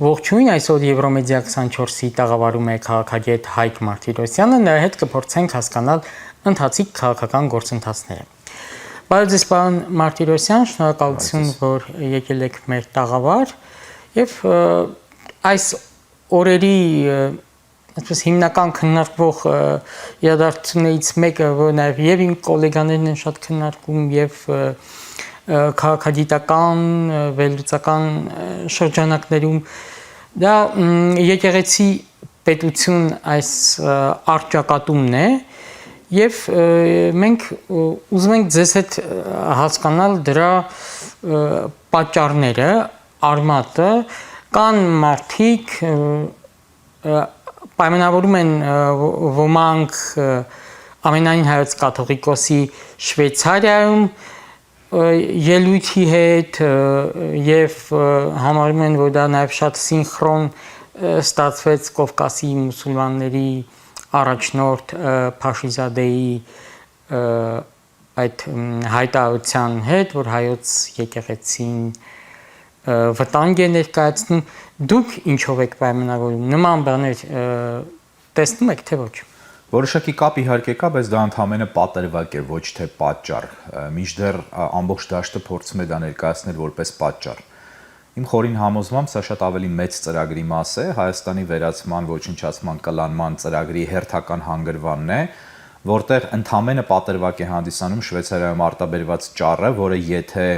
Ողջույն, այսօր Եվրոմեդիա 24-ի տաղավարում է քաղաքագետ Հայկ Մարտիրոսյանը, նրա հետ կփորձենք հասկանալ ընթացիկ քաղաքական գործընթացները։ Բարև ձեզ, պարոն Մարտիրոսյան, շնորհակալություն, որ եկել եք մեր տաղավար, եւ այս օրերի այսպես հիմնական քննարկվող իրադարձություններից մեկը, որ նաև եւ իմ գոլեգաներն են շատ քննարկում եւ քաղաքագիտական, վերլուծական շրջանակներում դա եկեղեցի պետություն այս առճակատումն է եւ մենք ուզում ենք ձեզ հետ հասկանալ դրա պատճառները, արմատը, կան մարդիկ պայմանավորում են ոմանք ամենայն հայոց կաթողիկոսի Շվեյցարիայում ելույթի հետ եւ համարում են, որ դա նաեւ շատ սինխրոն ստացվեց Կովկասի մուսուլմանների առաջնորդ Փաշիզադեի այդ հայտարարության հետ, որ հայոց եկեղեցին վտանգ է ներկայացնում, դուք ինչով եք պայմանավորում, նման բաներ տեսնում եք, թե ոչ։ Որոշակի կապ իհարկե կա, բայց դա ընդհանրապես պատրվակ է, ոչ թե պատճառ։ Մինչդեռ ամբողջ դաշտը փորձում է դա ներկայացնել որպես պատճառ։ Իմ խորին համոզմամբ սա շատ ավելի մեծ ծրագրի մաս է, Հայաստանի վերացման, ոչնչացման, կլանման ծրագրի հերթական հանգրվանն է, որտեղ ընդհանրապես պատրվակ է հանդիսանում Շվեյցարիայում արտաբերված ճառը, որը եթե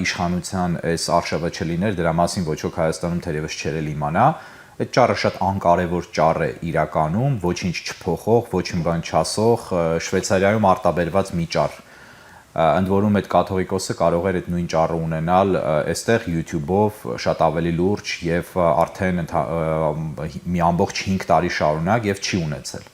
իշխանության այս արշավը չլիներ, դրա մասին ոչ ոք Հայաստանում թերևս չէր իմանա։ Այդ ճառը շատ անկարևոր ճառ է իրականում, ոչինչ չփոխող, ոչինչ բան չասող, Շվեյցարիայում արտաբերված մի ճառ։ Ընդ որում այդ կաթողիկոսը կարող էր այդ նույն ճառը ունենալ այստեղ YouTube-ով շատ ավելի լուրջ եւ արդեն մի ամբողջ 5 տարի շարունակ եւ չի ունեցել։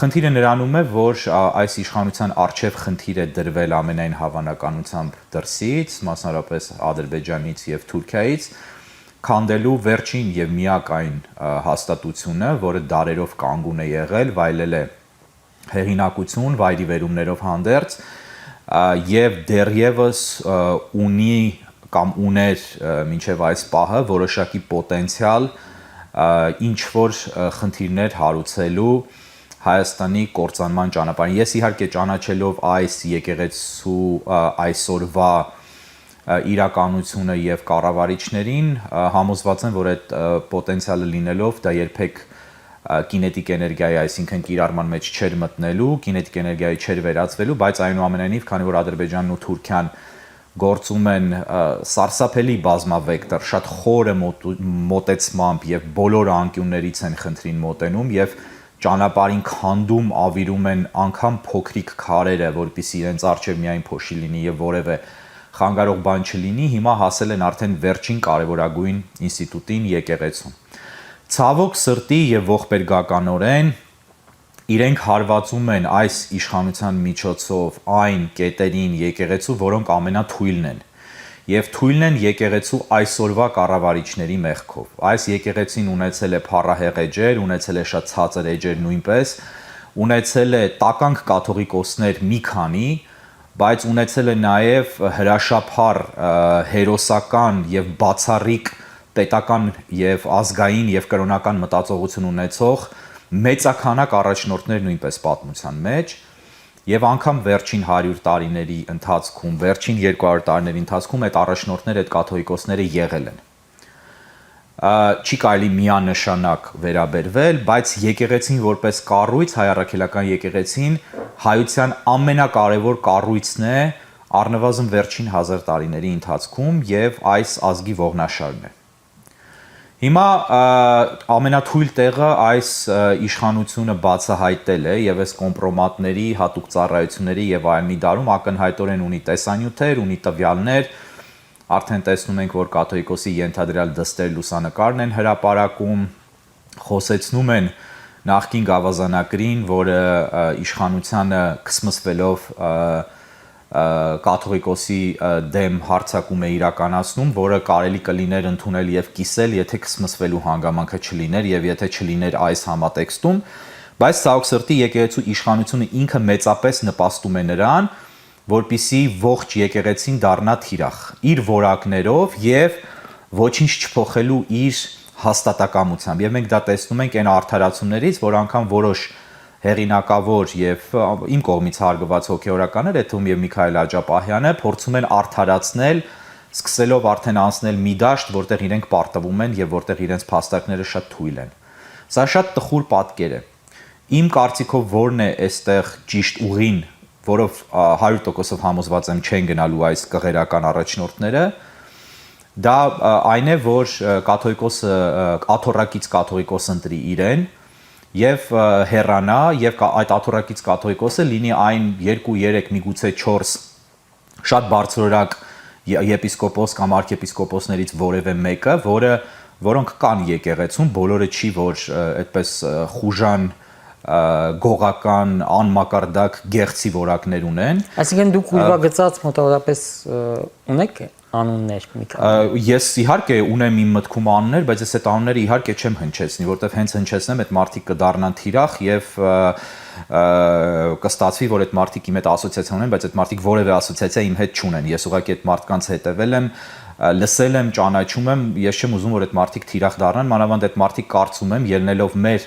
Խնդիրը նրանում է, որ այս իշխանության արչև խնդիր է դրվել ամենայն հավանականությամբ դրսից, մասնավորապես Ադրբեջանից եւ Թուրքիայից, քանդելու վերջին եւ միակ այն հաստատությունը, որը դարերով կանգուն է եղել, վայելել է հեղինակություն, վայրի վերումներով հանդերձ եւ դեռևս ունի կամ ուներ մինչեւ այս պահը որոշակի պոտենցիալ ինչ որ խնդիրներ հարուցելու Հայաստանի կործանման ճանապարհին։ Ես իհարկե ճանաչելով այս եկեղեցու այսօրվա իրականությունը եւ կառավարիչներին համոզված եմ, որ այդ պոտենցիալը լինելով դա երբեք կինետիկ էներգիայի, այսինքն կիրառման մեջ չէր մտնելու, կինետիկ էներգիայի չէր վերածվելու, բայց այնուամենայնիվ, քանի որ Ադրբեջանն ու Թուրքիան գործում են սարսափելի բազմավեկտոր, շատ խորը մոտեցմամբ եւ բոլոր անկյուններից են խնդրին մոտենում եւ ճանապարհին քանդում ավիրում են անգամ փոքրիկ քարերը, որպեսզի իրենց արժև միայն փոշի լինի եւ որևէ խանգարող բան չլինի, հիմա հասել են արդեն վերջին կարևորագույն ինստիտուտին եկեղեցուն։ Ցավոք սրտի եւ ողբերգականորեն իրենք հարվածում են այս իշխանության միջոցով այն կետերին եկեղեցու, որոնք ամենաթույլն են։ Եվ թույլն են եկեղեցու այսօրվա կառավարիչների մեղքով։ Այս եկեղեցին ունեցել է փառահեղ էջեր, ունեցել է շատ ցածր էջեր նույնպես, ունեցել է տականք կաթողիկոսներ մի քանի, բայց ունեցել է նաև հրաշափառ հերոսական եւ բացառիկ պետական եւ ազգային եւ կրոնական մտածողություն ունեցող մեծաքանակ առաջնորդներ նույնպես պատմության մեջ եւ անգամ վերջին 100 տարիների ընթացքում, վերջին 200 տարիների ընթացքում այդ առաջնորդները, այդ կաթողիկոսները եղել են։ Չի կարելի միանշանակ վերաբերվել, բայց եկեղեցին որպես կառույց, հայ առաքելական եկեղեցին հայության ամենակարևոր կառույցն է առնվազն վերջին 1000 տարիների ընթացքում եւ այս ազգի ողնաշարն է։ Հիմա ամենաթույլ տեղը այս իշխանությունը բացահայտել է եւ այս կոմպրոմատների, հատուկ ծառայությունների եւ այլնի դարում ակնհայտորեն ունի տեսանյութեր, ունի տվյալներ, արդեն տեսնում ենք, որ կաթողիկոսի ենթադրյալ դստեր լուսանկարն են հրապարակում, խոսեցնում են նախկին գավազանակրին, որը իշխանությանը կսմսվելով կաթողիկոսի դեմ հարձակում է իրականացնում, որը կարելի կլիներ ընդունել եւ կիսել, եթե կսմսվելու հանգամանքը չլիներ եւ եթե չլիներ այս համատեքստում, բայց ցավոք սրտի եկեղեցու իշխանությունը ինքը մեծապես նպաստում է նրան, որպիսի ողջ եկեղեցին դառնա թիրախ իր որակներով եւ ոչինչ չփոխելու իր հաստատակամությամբ եւ մենք դա տեսնում ենք այն արդարացումներից, որ անգամ որոշ հեղինակավոր եւ իմ կողմից հարգված հոգեորականներ, այդ թվում եւ Միքայել Աջապահյանը փորձում են արդարացնել, սկսելով արդեն անցնել մի դաշտ, որտեղ իրենք պարտվում են եւ որտեղ իրենց փաստարկները շատ թույլ են։ Սա շատ տխուր պատկեր է։ Իմ կարծիքով որն է այստեղ ճիշտ ուղին, որով 100%-ով համոզված եմ չեն գնալու այս կղերական առաջնորդները, դա այն է, որ կաթողիկոսը աթոռակից կաթողիկոս ընտրի իրեն եւ հեռանա եւ այդ աթոռակից կաթողիկոսը լինի այն 2-3 միգուցե 4 շատ բարձրորակ եպիսկոպոս կամ արքեպիսկոպոսներից որևէ մեկը, որոնք կան եկեղեցում, բոլորը չի, որ այդպես խուժան գողական անմակարդակ գեղցի որակներ ունեն։ Այսինքն դուք ուրվագծած մոտավորապես ունեք անուններ Միքայել։ Ես իհարկե ունեմ իմ մտքում անուններ, բայց ես այդ անունները իհարկե չեմ հնչեցնի, որովհետև հենց հնչեցնեմ այդ մարդիկ կդառնան թիրախ եւ կստացվի, որ այդ մարդիկ իմ հետ ասոցիացիա ունեն, բայց այդ մարդիկ որևէ ասոցիացիա իմ հետ չունեն։ Ես ուղղակի այդ մարդկանց հետևել եմ, լսել եմ, ճանաչում եմ, ես չեմ ուզում, որ այդ մարդիկ թիրախ դառնան, մանավանդ այդ մարդիկ կարծում եմ, ելնելով մեր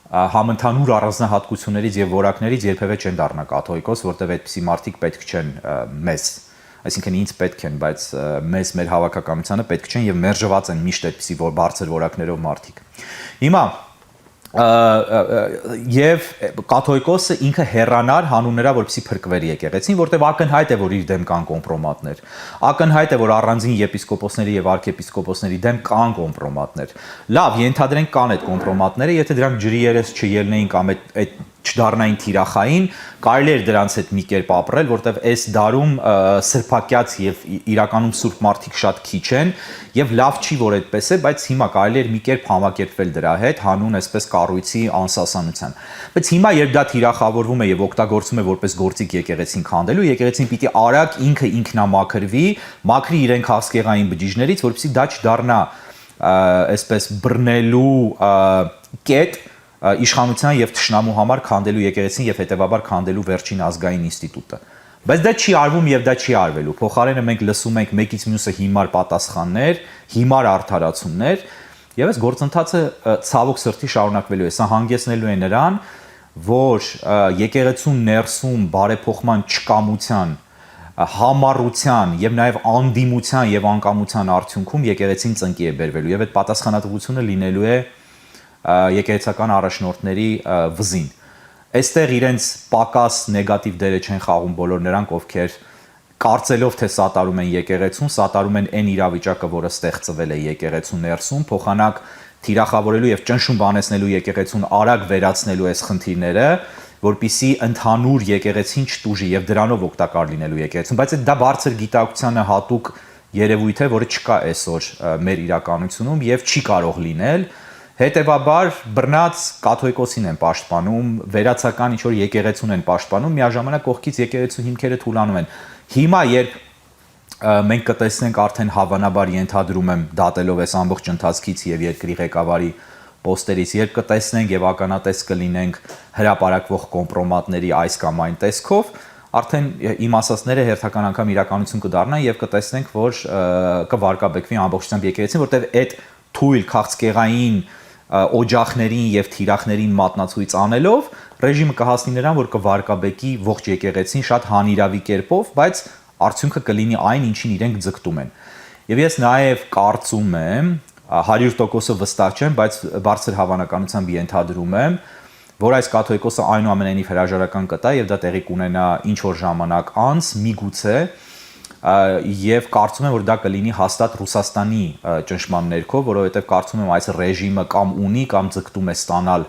համընդհանուր առանձնահատկություններից եւ որակներից երբևէ չեն դառնա կաթողիկոս, որտեղ այդպիսի մարդիկ պետք չեն մեզ, այսինքն ինձ պետք են, բայց մեզ մեր հավաքականությանը պետք չեն եւ մերժված են միշտ այդպիսի բարձր որակներով մարդիկ։ Հիմա եւ կաթողիկոսը ինքը հեռանար հանուն նրա, որպեսզի փրկվեր եկեղեցին, որտեղ ակնհայտ է, որ իր դեմ կան կոմպրոմատներ։ Ակնհայտ է, որ առանձին եպիսկոպոսների եւ արքեպիսկոպոսների դեմ կան կոմպրոմատներ։ Լավ, ենթադրենք կան այդ կոմպրոմատները, եթե դրանք ջրի երես չելնեին կամ այդ չդառնային թիրախային, կարելի էր դրանց հետ մի կերպ ապրել, որտեղ այս դարում սրբակյաց եւ իրականում սուրբ մարդիկ շատ քիչ են եւ լավ չի, որ այդպես է, բայց հիմա կարելի էր մի կերպ համակերպվել դրա հետ հանուն այսպես կառույցի անսասանության։ Բայց հիմա երբ դա թիրախավորվում է եւ օգտագործվում է որպես գործիք եկեղեցին քանդելու, եկեղեցին պիտի արագ ինքը ինքնամաքրվի, մաքրի իրեն քաղցկեղային բջիջներից, որպեսզի դա չդառնա այսպես բռնելու կետ իշխանության եւ թշնամու համար քանդելու եկեղեցին եւ հետեւաբար քանդելու վերջին ազգային ինստիտուտը։ Բայց դա չի արվում եւ դա չի արվելու։ Փոխարենը մենք լսում ենք մեկից մյուսը հիմար պատասխաններ, հիմար արդարացումներ եւ այս գործընթացը ցավոք սրտի շարունակվելու է։ Սա հանգեցնելու է նրան, որ եկեղեցուն ներսում բարեփոխման չկամության, համառության եւ նաեւ անդիմության եւ անկամության արդյունքում եկեղեցին ծնկի է բերվելու եւ այդ պատասխանատվությունը լինելու է եկեղեցական առաջնորդների վզին։ Այստեղ իրենց պակաս նեգատիվ դերը չեն խաղում բոլոր նրանք, ովքեր կարծելով թե սատարում են եկեղեցուն, սատարում են այն իրավիճակը, որը ստեղծվել է եկեղեցու ներսում, փոխանակ թիրախավորելու եւ ճնշում բանեցնելու եկեղեցուն արագ վերացնելու այս խնդիրները, որpիսի ընդհանուր եկեղեցին չտուժի եւ դրանով օգտակար լինելու եկեղեցուն, բայց դա բարձր գիտակցությանը հատուկ երևույթ է, որը չկա այսօր մեր իրականությունում եւ չի կարող լինել։ Հետևաբար բռնած կաթողիկոսին են պաշտպանում, վերացական ինչ որ եկեղեցուն են պաշտպանում, միաժամանակ կողքից եկեղեցու հիմքերը թուլանում են։ Հիմա երբ մենք կտեսնենք արդեն հավանաբար ենթադրում եմ դատելով այս ամբողջ ընթացքից եւ երկրի ղեկավարի պոստերից, երբ կտեսնենք եւ ականատես կլինենք հրապարակվող կոմպրոմատների այս կամ այն տեսքով, արդեն իմ ասածները հերթական անգամ իրականություն կդառնան եւ կտեսնենք, որ կվարկաբեկվի ամբողջությամբ եկեղեցին, որտեղ այդ թույլ քաղցկեղային օջախներին եւ թիրախներին մատնացույց անելով ռեժիմը կհասնի նրան, որ կվարկաբեկի ողջ եկեղեցին շատ հանիրավի կերպով, բայց արդյունքը կլինի այն, ինչին իրենք ձգտում են։ Եվ ես նաեւ կարծում եմ, 100%-ով վստահ չեմ, բայց բարձր հավանականությամբ ենթադրում եմ, որ այս կաթողիկոսը այնուամենայնիվ հրաժարական կտա եւ դա տեղի կունենա ինչ որ ժամանակ անց, միգուցե եւ կարծում եմ, որ դա կլինի հաստատ Ռուսաստանի ճնշման ներքո, որովհետեւ կարծում եմ այս ռեժիմը կամ ունի կամ ձգտում է ստանալ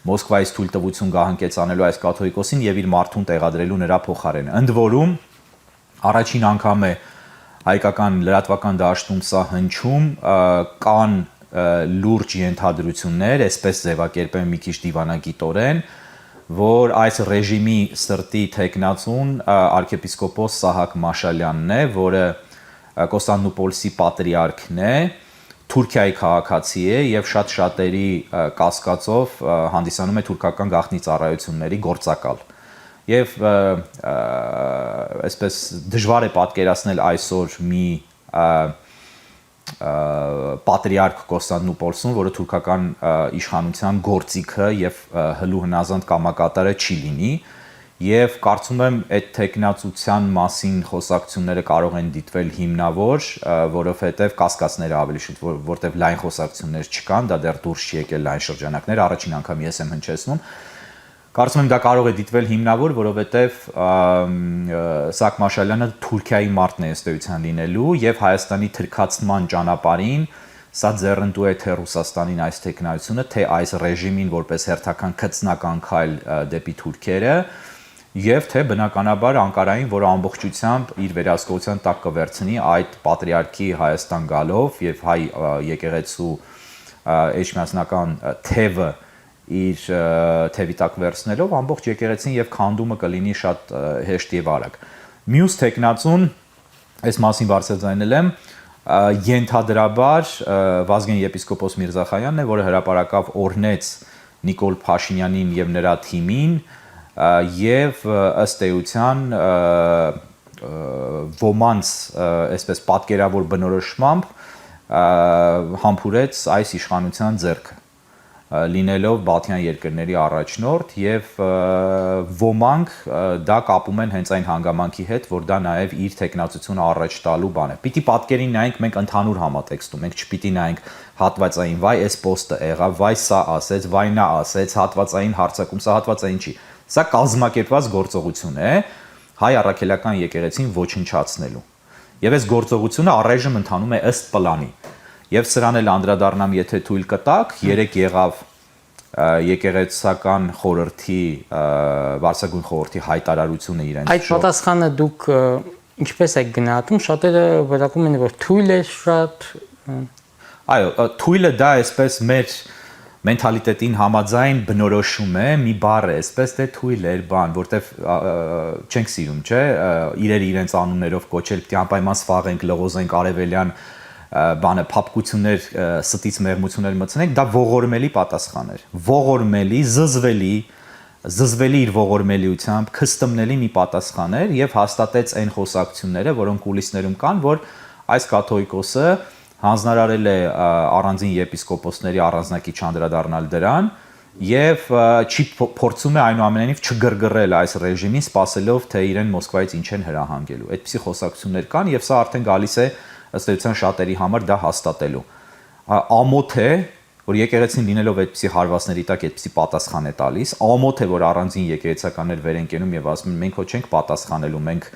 Մոսկվայից թույլտվություն գահանկեցանելու այս կաթողիկոսին եւ իր մարդուն տեղադրելու նրա փոխարեն։ Ընդ որում առաջին անգամ է հայկական լրատվական դաշտում սա հնչում, կան լուրջ ենթադրություններ, այսպես ձևակերպեմ մի քիչ դիվանագիտորեն, որ այս ռեժիմի սրտի թեկնածուն arczepiskopos Սահակ Մաշալյանն է, որը Կոստանդնուպոլսի պատրիարքն է, Թուրքիայի քաղաքացի է եւ շատ շատերի կասկածով հանդիսանում է թուրքական գաղտնի ծառայությունների գործակալ։ եւ այսպես դժվար է պատկերացնել այսօր մի պատրիարք Կոստանդնուպոլսում, որը թուրքական իշխանության գործիքը եւ հլու հնազանդ կամակատարը չի լինի, եւ կարծում եմ այդ տեխնացության մասին խոսակցությունները կարող են դիտվել հիմնավոր, որովհետեւ կասկածները ավելի շուտ, որտեւ լայն խոսակցություններ չկան, դա դեռ դուրս չի եկել լայն շրջանակներ, առաջին անգամ ես եմ հնչեցնում։ Կարծում եմ դա կարող է դիտվել հիմնավոր, որովհետև Սաակ Մաշալյանը Թուրքիայի մարտն է ըստ էության լինելու եւ Հայաստանի թրքացման ճանապարհին սա ձեռնտու է թե Ռուսաստանին այս տեխնայությունը, թե այս ռեժիմին որպես հերթական քծնական քայլ դեպի թուրքերը եւ թե բնականաբար Անկարային, որը ամբողջությամբ իր վերահսկողության տակ կվերցնի այդ պատրիարքի Հայաստան գալով եւ հայ եկեղեցու էջմիածնական թևը իր թևի տակ վերցնելով ամբողջ եկեղեցին եւ քանդումը կլինի շատ հեշտ եւ արագ։ Մյուս տեխնացուն, այս մասին բարձրաձայնել եմ, ենթադրաբար Վազգեն եպիսկոպոս Միրզախայանն է, որը հրապարակավ օրհնեց Նիկոլ Փաշինյանին եւ նրա թիմին եւ ըստ էության ոմանց այսպես պատկերավոր բնորոշմամբ համբուրեց այս իշխանության ձեռքը լինելով Բալթյան երկրների առաջնորդ եւ ոմանք դա կապում են հենց այն հանգամանքի հետ, որ դա նաեւ իր տեխնացությունը առաջ տալու բան է։ Պիտի պատկերին նայենք մենք ընդհանուր համատեքստում, մենք չպիտի նայենք հատվածային, վայ այս պոստը եղավ, վայ սա ասեց, վայ նա ասեց, հատվածային հարցակում, սա հատվածային չի։ Սա կազմակերպված գործողություն է հայ առաքելական եկեղեցին ոչնչացնելու։ Եվ այս գործողությունը առայժմ ընթանում է ըստ պլանի։ Եվ սրան էլ անդրադառնամ, եթե թույլ կտակ, երեք եղավ եկեղեցական խորհրդի, Վարսագույն խորհրդի հայտարարությունը իրենց։ Այդ պատասխանը դուք ինչպես եք գնահատում, շատերը վերակում են, որ թույլ է շատ։ Այո, թույլը դա այսպես մեր մենթալիտետին համաձայն բնորոշում է, մի բառ է, այսպես թե թույլ էր բան, որտեվ չենք սիրում, չէ, իրեր իրենց անուններով կոչել, պիտի անպայման սվաղենք, լղոզենք արևելյան բանը փապկություններ, ստից մեղմություններ մտցնենք, դա ողորմելի պատասխան էր։ Ողորմելի, զզվելի իր ողորմելիությամբ, քստմնելի մի պատասխան էր եւ հաստատեց այն խոսակցությունները, որոնք կուլիսներում կան, որ այս կաթողիկոսը հանձնարարել է առանձին եպիսկոպոսների առանձնակի չանդրադառնալ դրան եւ չի փորձում է այնուամենայնիվ չգրգռել այս ռեժիմին, սпасելով թե իրեն Մոսկվայից ինչ են հրահանգելու։ Այդպիսի խոսակցություններ կան եւ սա արդեն գալիս է ըստ էության շատերի համար դա հաստատելու։ Ամոթ է, որ եկեղեցին լինելով այդպիսի հարվածների տակ այդպիսի պատասխան է տալիս, ամոթ է, որ առանձին եկեղեցականներ վեր են կենում եւ ասում են մենք հո չենք պատասխանելու, մենք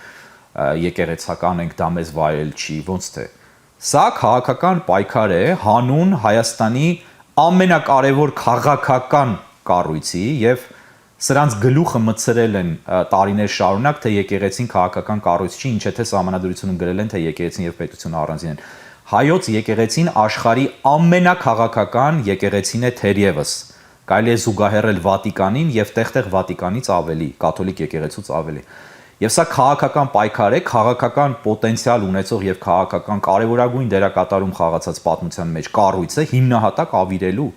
եկեղեցական ենք, դա մեզ վայել չի, ոնց թե։ Սա քաղաքական պայքար է հանուն Հայաստանի ամենակարևոր քաղաքական կառույցի եւ սրանց գլուխը մցրել են տարիներ շարունակ, թե եկեղեցին քաղաքական կառույց չի, ինչ թե սահմանադրությունում գրել են, թե եկեղեցին եւ պետությունը առանձին են։ Հայոց եկեղեցին աշխարհի ամենաքաղաքական եկեղեցին է թերևս։ Կարելի է զուգահեռել Վատիկանին եւ տեղ-տեղ Վատիկանից ավելի, կաթոլիկ եկեղեցուց ավելի։ Եվ սա քաղաքական պայքար է, քաղաքական պոտենցիալ ունեցող եւ քաղաքական կարևորագույն դերակատարում խաղացած պատմության մեջ կառույցը հիմնահատակ ավիրելու,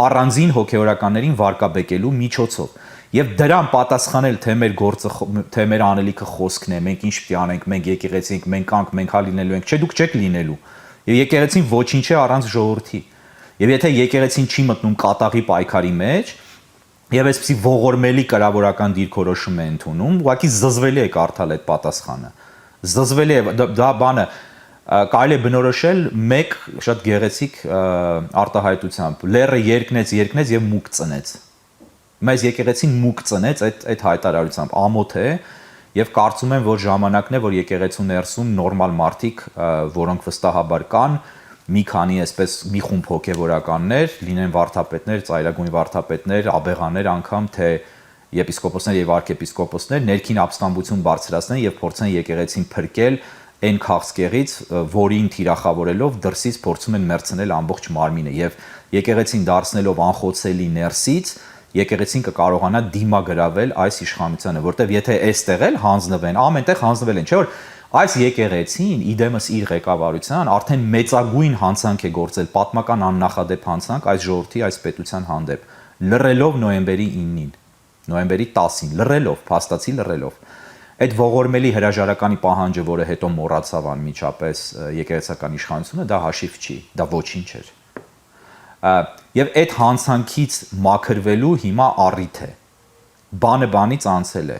առանձին հոգեորականներին վարկաբեկելու միջոցով։ Եվ դրան պատասխանել թե մեր գործը, թե մեր անելիքը խոսքն է, մենք ինչ պիտի անենք, մենք եկեղեցի ենք, մենք կանք, մենք հա լինելու ենք, չէ, դուք չեք լինելու։ Եվ եկեղեցին ոչինչ է առանց ժողովրդի։ Եվ եթե եկեղեցին չի մտնում կատաղի պայքարի մեջ, եւ այսպեսի ողորմելի կրավորական դիրքորոշում է ընդունում, ուղղակի զզվելի է կարդալ այդ պատասխանը։ Զզվելի է դա բանը կարելի է բնորոշել մեկ շատ գեղեցիկ արտահայտությամբ։ Լերը երկնեց եւ մուկ ծնեց։ Մեզ եկեղեցին մուկ ծնեց այդ հայտարարությամբ, ամոթ է եւ կարծում եմ, որ ժամանակն է, որ եկեղեցու ներսում նորմալ մարդիկ, որոնք վստահաբար կան, մի քանի այսպես մի խումբ հոգեվորականներ, լինեն վարդապետներ, ծայրագույն վարդապետներ, աբեղաներ անգամ, թե եպիսկոպոսներ եւ արքեպիսկոպոսներ ներքին ապստամբություն բարձրացնեն եւ փորձեն եկեղեցին փրկել այն քաղցկեղից, որին թիրախավորելով դրսից փորձում են մերցնել ամբողջ մարմինը եւ եկեղեցին դարձնելով անխոցելի ներսից եկեղեցին կկարողանա դիմագրավել այս իշխանությանը, որտեվ եթե այստեղ էլ հանձնվեն, ամենտեղ հանձնվել են, չէ՞ որ այս եկեղեցին իդեմս իր ղեկավարության արդեն մեծագույն հանցանք է գործել, պատմական աննախադեպ հանցանք այս ժողովրդի, այս պետության հանդեպ, լռելով նոյեմբերի 9-ին։ նոյեմբերի 10-ին, լռելով, փաստացի լռելով։ Այդ ողորմելի հրաժարականի պահանջը, որը հետո մոռացավ անմիջապես եկեղեցական իշխանությունը, դա հաշիվ չի, դա ոչինչ էր։ Եվ այդ հանցանքից մաքրվելու հիմա առիթ է։ Բանը բանից անցել է։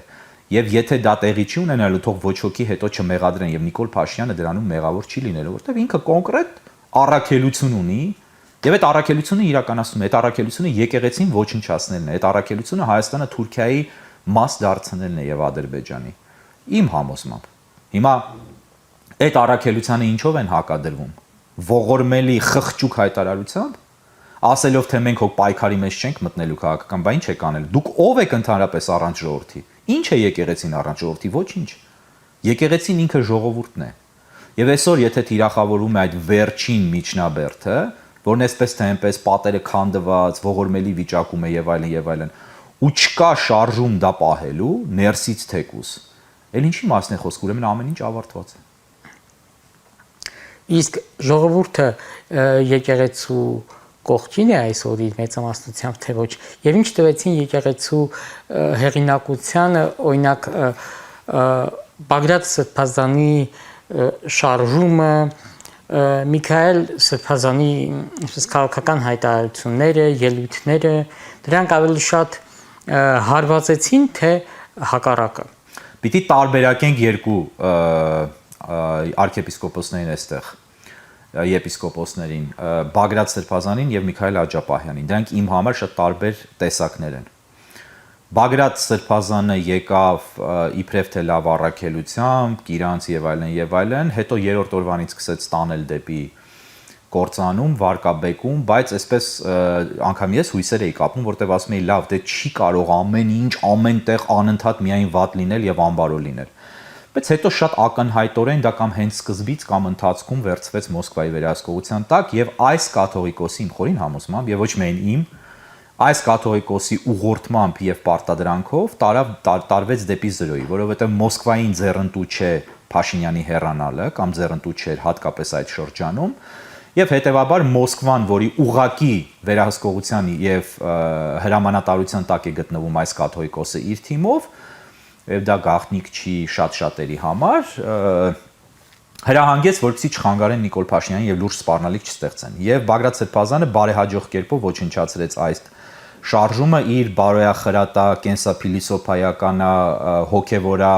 Եվ եթե դա տեղի չի ունենալու, թող ոչ ոքի հետո չմեղադրեն, եւ Նիկոլ Փաշինյանը դրանում մեղավոր չի լինելու, որովհետեւ ինքը կոնկրետ առաքելություն ունի, եւ այդ առաքելությունը իրականացնում է, այդ առաքելությունը եկեղեցին ոչնչացնելն է, այդ առաքելությունը Հայաստանը Թուրքիայի մաս դարձնելն է եւ Ադրբեջանի։ Իմ համոզմամբ։ Հիմա այդ առաքելությանը ինչով են հակադրվում։ Ողորմելի խղճուկ հայտարարությամբ, ասելով թե մենք հո պայքարի մեջ չենք մտնելու քաղաքական, բա ինչ եք անել։ Դուք ով եք ընդհանրապես առանց ժողովրդի։ Ինչ է եկեղեցին առանց ժողովրդի, ոչինչ։ Եկեղեցին ինքը ժողովուրդն է։ Եվ այսօր եթե թիրախավորում է այդ վերջին միջնաբերդը, որն էսպես թե այնպես պատերը քանդված, ողորմելի վիճակում է եւ այլն, ու չկա շարժում դա պահելու, ներսից թեկուս, էլ ինչի մասն է խոսք, ուրեմն ամեն ինչ ավարտված է։ Իսկ ժողովուրդը եկեղեցու կողքին է այսօր իր մեծամասնությամբ թե ոչ, եւ ինչ տվեցին եկեղեցու հեղինակությանը, օրինակ Բագրատ Սրբազանի շարժումը, Միքայել Սրբազանի քաղաքական հայտարարությունները, ելույթները, դրանք ավելի շատ հարվածեցին, թե հակառակը։ Պիտի տարբերակենք երկու arczepiskopos-ներին այստեղ, եպիսկոպոսներին, Բագրատ Սրբազանին եւ Միքայել Աջապահյանին։ Դրանք իմ համար շատ տարբեր տեսակներ են։ Բագրատ Սրբազանը եկավ իբրև թե լավ առաքելությամբ, կիրանց եւ այլն, հետո երրորդ օրվանից սկսեց տանել դեպի կործանում, վարկաբեկում, բայց այսպես անգամ ես հույսեր էի կապում, որտեվ ասում էի լավ, դե չի կարող ամեն ինչ, ամենտեղ անընդհատ միայն վատ լինել եւ անբարո լինել։ Բայց հետո շատ ակնհայտորեն դա կամ հենց սկզբից կամ ընթացքում վերցվեց Մոսկվայի վերահսկողության տակ եւ այս կաթողիկոսի իմ խորին համոզմամբ եւ ոչ միայն իմ, այս կաթողիկոսի ուղղորդմամբ եւ պարտադրանքով տարվեց դեպի զրոյի, որովհետեւ Մոսկվային ձեռնտու չէ Փաշինյանի հեռանալը կամ ձեռնտու չէր հատկապես այդ շրջանում եւ հետեւաբար Մոսկվան, որի ուղակի վերահսկողության եւ հրամանատարության տակ է գտնվում այս կաթողիկոսը իր թիմով, եւ դա գաղտնիք չի շատ-շատերի համար, հրահանգեց, որպեսզի չխանգարեն Նիկոլ Փաշինյանին եւ լուրջ սպառնալիք չստեղծեն։ Եւ Բագրատ Սրբազանը բարեհաջող կերպով ոչնչացրեց այս շարժումը իր բարոյախրատա, կենսափիլիսոփայական, հոգեվորա,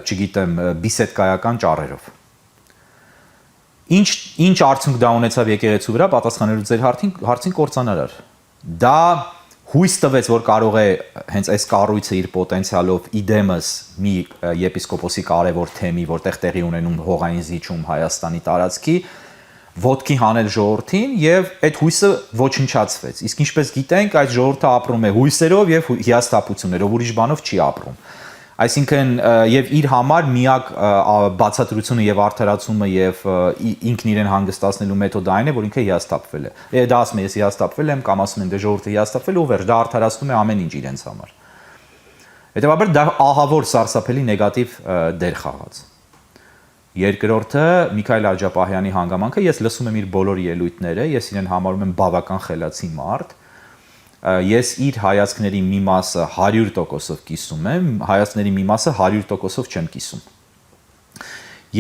չգիտեմ, բիսեդկայական ճառերով։ Ինչ արդյունք դա ունեցավ եկեղեցու վրա, պատասխանելու ձեր հարցին կործանարար։ Դա հույս տվեց, որ կարող է հենց այս կառույցը իր պոտենցիալով իդեմս մի եպիսկոպոսի կարևոր թեմի, որտեղ տեղի ունենում հողային զիջում Հայաստանի տարածքի, ոտքի հանել ժողովրդին եւ այդ հույսը ոչնչացվեց։ Իսկ ինչպես գիտենք, այդ ժողովուրդը ապրում է հույսերով եւ հիասթափություններով, ուրիշ բանով չի ապրում։ Այսինքն եւ իր համար միակ բացատրությունը եւ արդարացումը եւ ինքն իրեն հանգստացնելու մեթոդը այն է, որ ինքը հիասթափվել է։ Դա ասում է, ես հիասթափվել եմ, կամ ասում են, դե ժողովուրդը հիասթափվել ու վերջ, դա արդարացնում է ամեն ինչ իրենց համար։ Հետեւաբար դա ահավոր սարսափելի նեգատիվ դեր խաղաց։ Երկրորդը Միքայել Աջապահյանի հանգամանքը, ես լսում եմ իր բոլոր ելույթները, ես իրեն համարում եմ բավական խելացի մարդ։ Ես իր հայացքների մի մասը 100%-ով կիսում եմ, հայացքների մի մասը 100%-ով չեմ կիսում։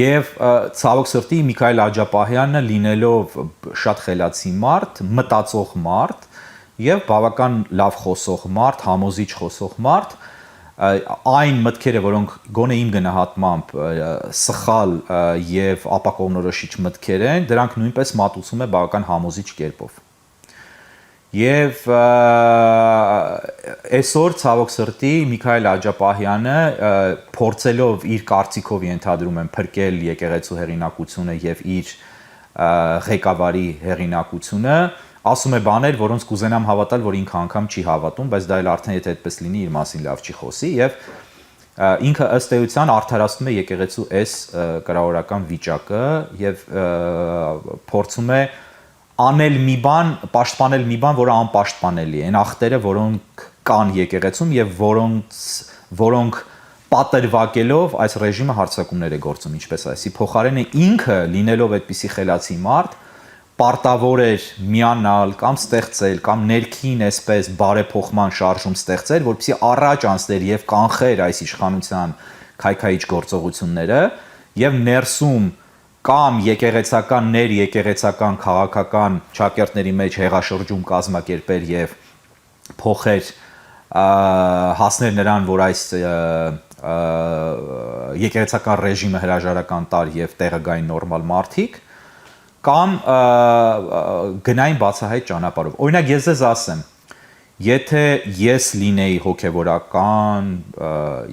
Եվ ցավոք սրտի Միքայել Աջապահյանը լինելով շատ խելացի մարդ, մտածող մարդ եւ բավական լավ խոսող մարդ, համոզիչ խոսող մարդ, այն մտքերը, որոնք գոնե իմ գնահատմամբ սխալ եւ ապակողմնորոշիչ մտքեր են, դրանք նույնպես մատուցում է բավական համոզիչ կերպով։ Եվ այսօր ցավոք սրտի Միքայել Աջապահյանը փորձելով իր կարծիքով ենթադրում եմ փրկել եկեղեցու հեղինակությունը եւ իր ղեկավարի հեղինակությունը, ասում է բաներ, որոնց կուզենամ հավատալ, որ ինքը անգամ չի հավատում, բայց դա էլ արդեն եթե այդպես լինի, իր մասին լավ չի խոսի եւ ինքը ըստ էության արդարացնում է եկեղեցու այս կրավորական վիճակը եւ փորձում է անել մի բան, պաշտպանել մի բան, որը անպաշտպանելի է։ Այն ախտերը, որոնք կան եկեղեցում եւ որոնք պատրվակելով այս ռեժիմը հարձակումներ է գործում, ինչպես այսի փոխարենը ինքը լինելով այդպիսի խելացի մարդ, պարտավոր էր միանալ կամ ստեղծել կամ ներքին այսպես բարեփոխման շարժում ստեղծել, որպեսզի առաջ անցներ եւ կանխեր այս իշխանության քայքայիչ գործողությունները եւ ներսում կամ եկեղեցական ներեկեղեցական քաղաքական ճակերտների մեջ հեղաշրջում կազմակերպեր եւ փոխեր հասներ նրան, որ այս եկեղեցական ռեժիմը հրաժարական տար եւ տեղը գային նորմալ մարդիկ, կամ գնային բացահայտ ճանապարհով։ Օրինակ ես ձեզ ասեմ, եթե ես լինեի հոգևորական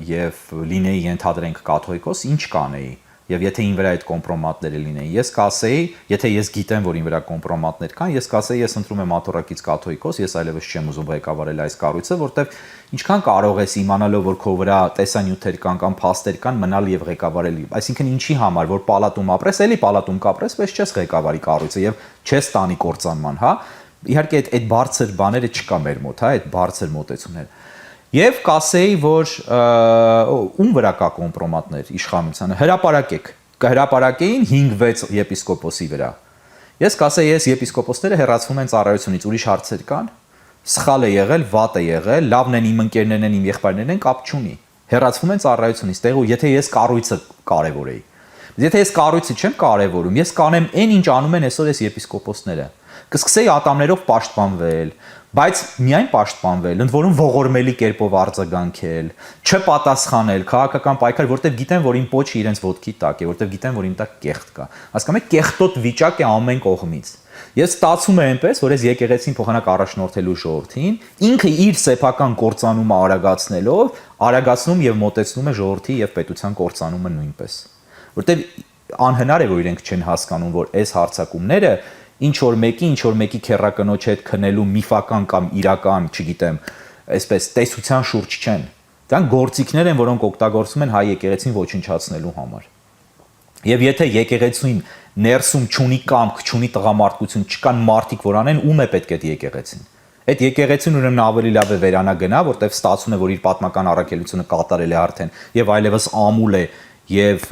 եւ լինեի ենթադրենք կաթողիկոս, ինչ կանեի։ Եվ եթե ին վրա այդ կոմպրոմատները լինեին, ես կասեի, եթե ես գիտեմ, որ ին վրա կոմպրոմատներ կան, ես կասեի, ես ընտրում եմ աթոռակից կաթողիկոս, ես այլևս չեմ ուզում ղեկավարել այս կառույցը, որտեվ ինչքան կարող ես իմանալով, որ քո վրա տեսանյութեր կան կամ փաստեր կան, մնալ եւ ղեկավարել։ Այսինքն ինչի համար, որ պալատում ապրես, էլի պալատում կապրես, բայց չես ղեկավարի կառույցը եւ չես տանի կործանման, հա։ Իհարկե այդ բարձր բաները չկա մեր մոտ, հա, այդ բարձր մոտեցումները։ Եվ կասեի, որ ում վրա կա կոմպրոմատներ իշխանությանը, հրապարակեք, կհրապարակեին 5-6 եպիսկոպոսի վրա։ Ես կասեի, ես եպիսկոպոսները հեռացվում են ծառայությունից, ուրիշ հարցեր կան, սխալ է եղել, վատ է եղել, լավն են իմ ընկերներն են, իմ եղբայրներն են, կապ չունի։ Հեռացվում են ծառայությունից, տեղու, եթե ես կառույցը կարևորեի։ Եթե ես կառույցը չեմ կարևորում, ես կանեմ այն ինչ անում են այսօր այս եպիսկոպոսները։ Կսկսեի ատամներով պաշտպանվել, բայց միայն պաշտպանվել, ընդ որում ողորմելի կերպով արձագանքել, չպատասխանել, քաղաքական պայքար, որտեղ գիտեն, որ իմ պոչը իրենց ոտքի տակ է, որտեղ գիտեն, որ իմ տակ կեղտ կա։ Հասկանում եք, կեղտոտ վիճակ է ամեն կողմից։ Ես ստացվում է այնպես, որ այս եկեղեցին փոխանակ առաջնորդելու ժողովրդին, ինքը իր սեփական կործանումը արագացնում եւ մոտեցնում է ժողովրդի եւ պետության կործանումը նույնպես։ Որտեղ անհնար է, որ իրենք չեն հասկանում, որ այս հարցակումները ինչ որ մեկի քերակնոջ հետ քնելու միֆական կամ իրական, չգիտեմ, այսպես տեսության շուրջ չեն։ Դրանք գործիքներ են, որոնք օգտագործում են հայ եկեղեցին ոչնչացնելու համար։ Եվ եթե եկեղեցին ներսում չունի կամք, չունի տղամարդկություն, չկան մարդիկ, որ անեն, ում է պետք այդ եկեղեցին։ Այդ եկեղեցին ուրեմն ավելի լավ է վերանա գնա, որտեղ ստացվում է, որ իր պատմական առաքելությունը կատարել է արդեն եւ այլևս ամուլ է եւ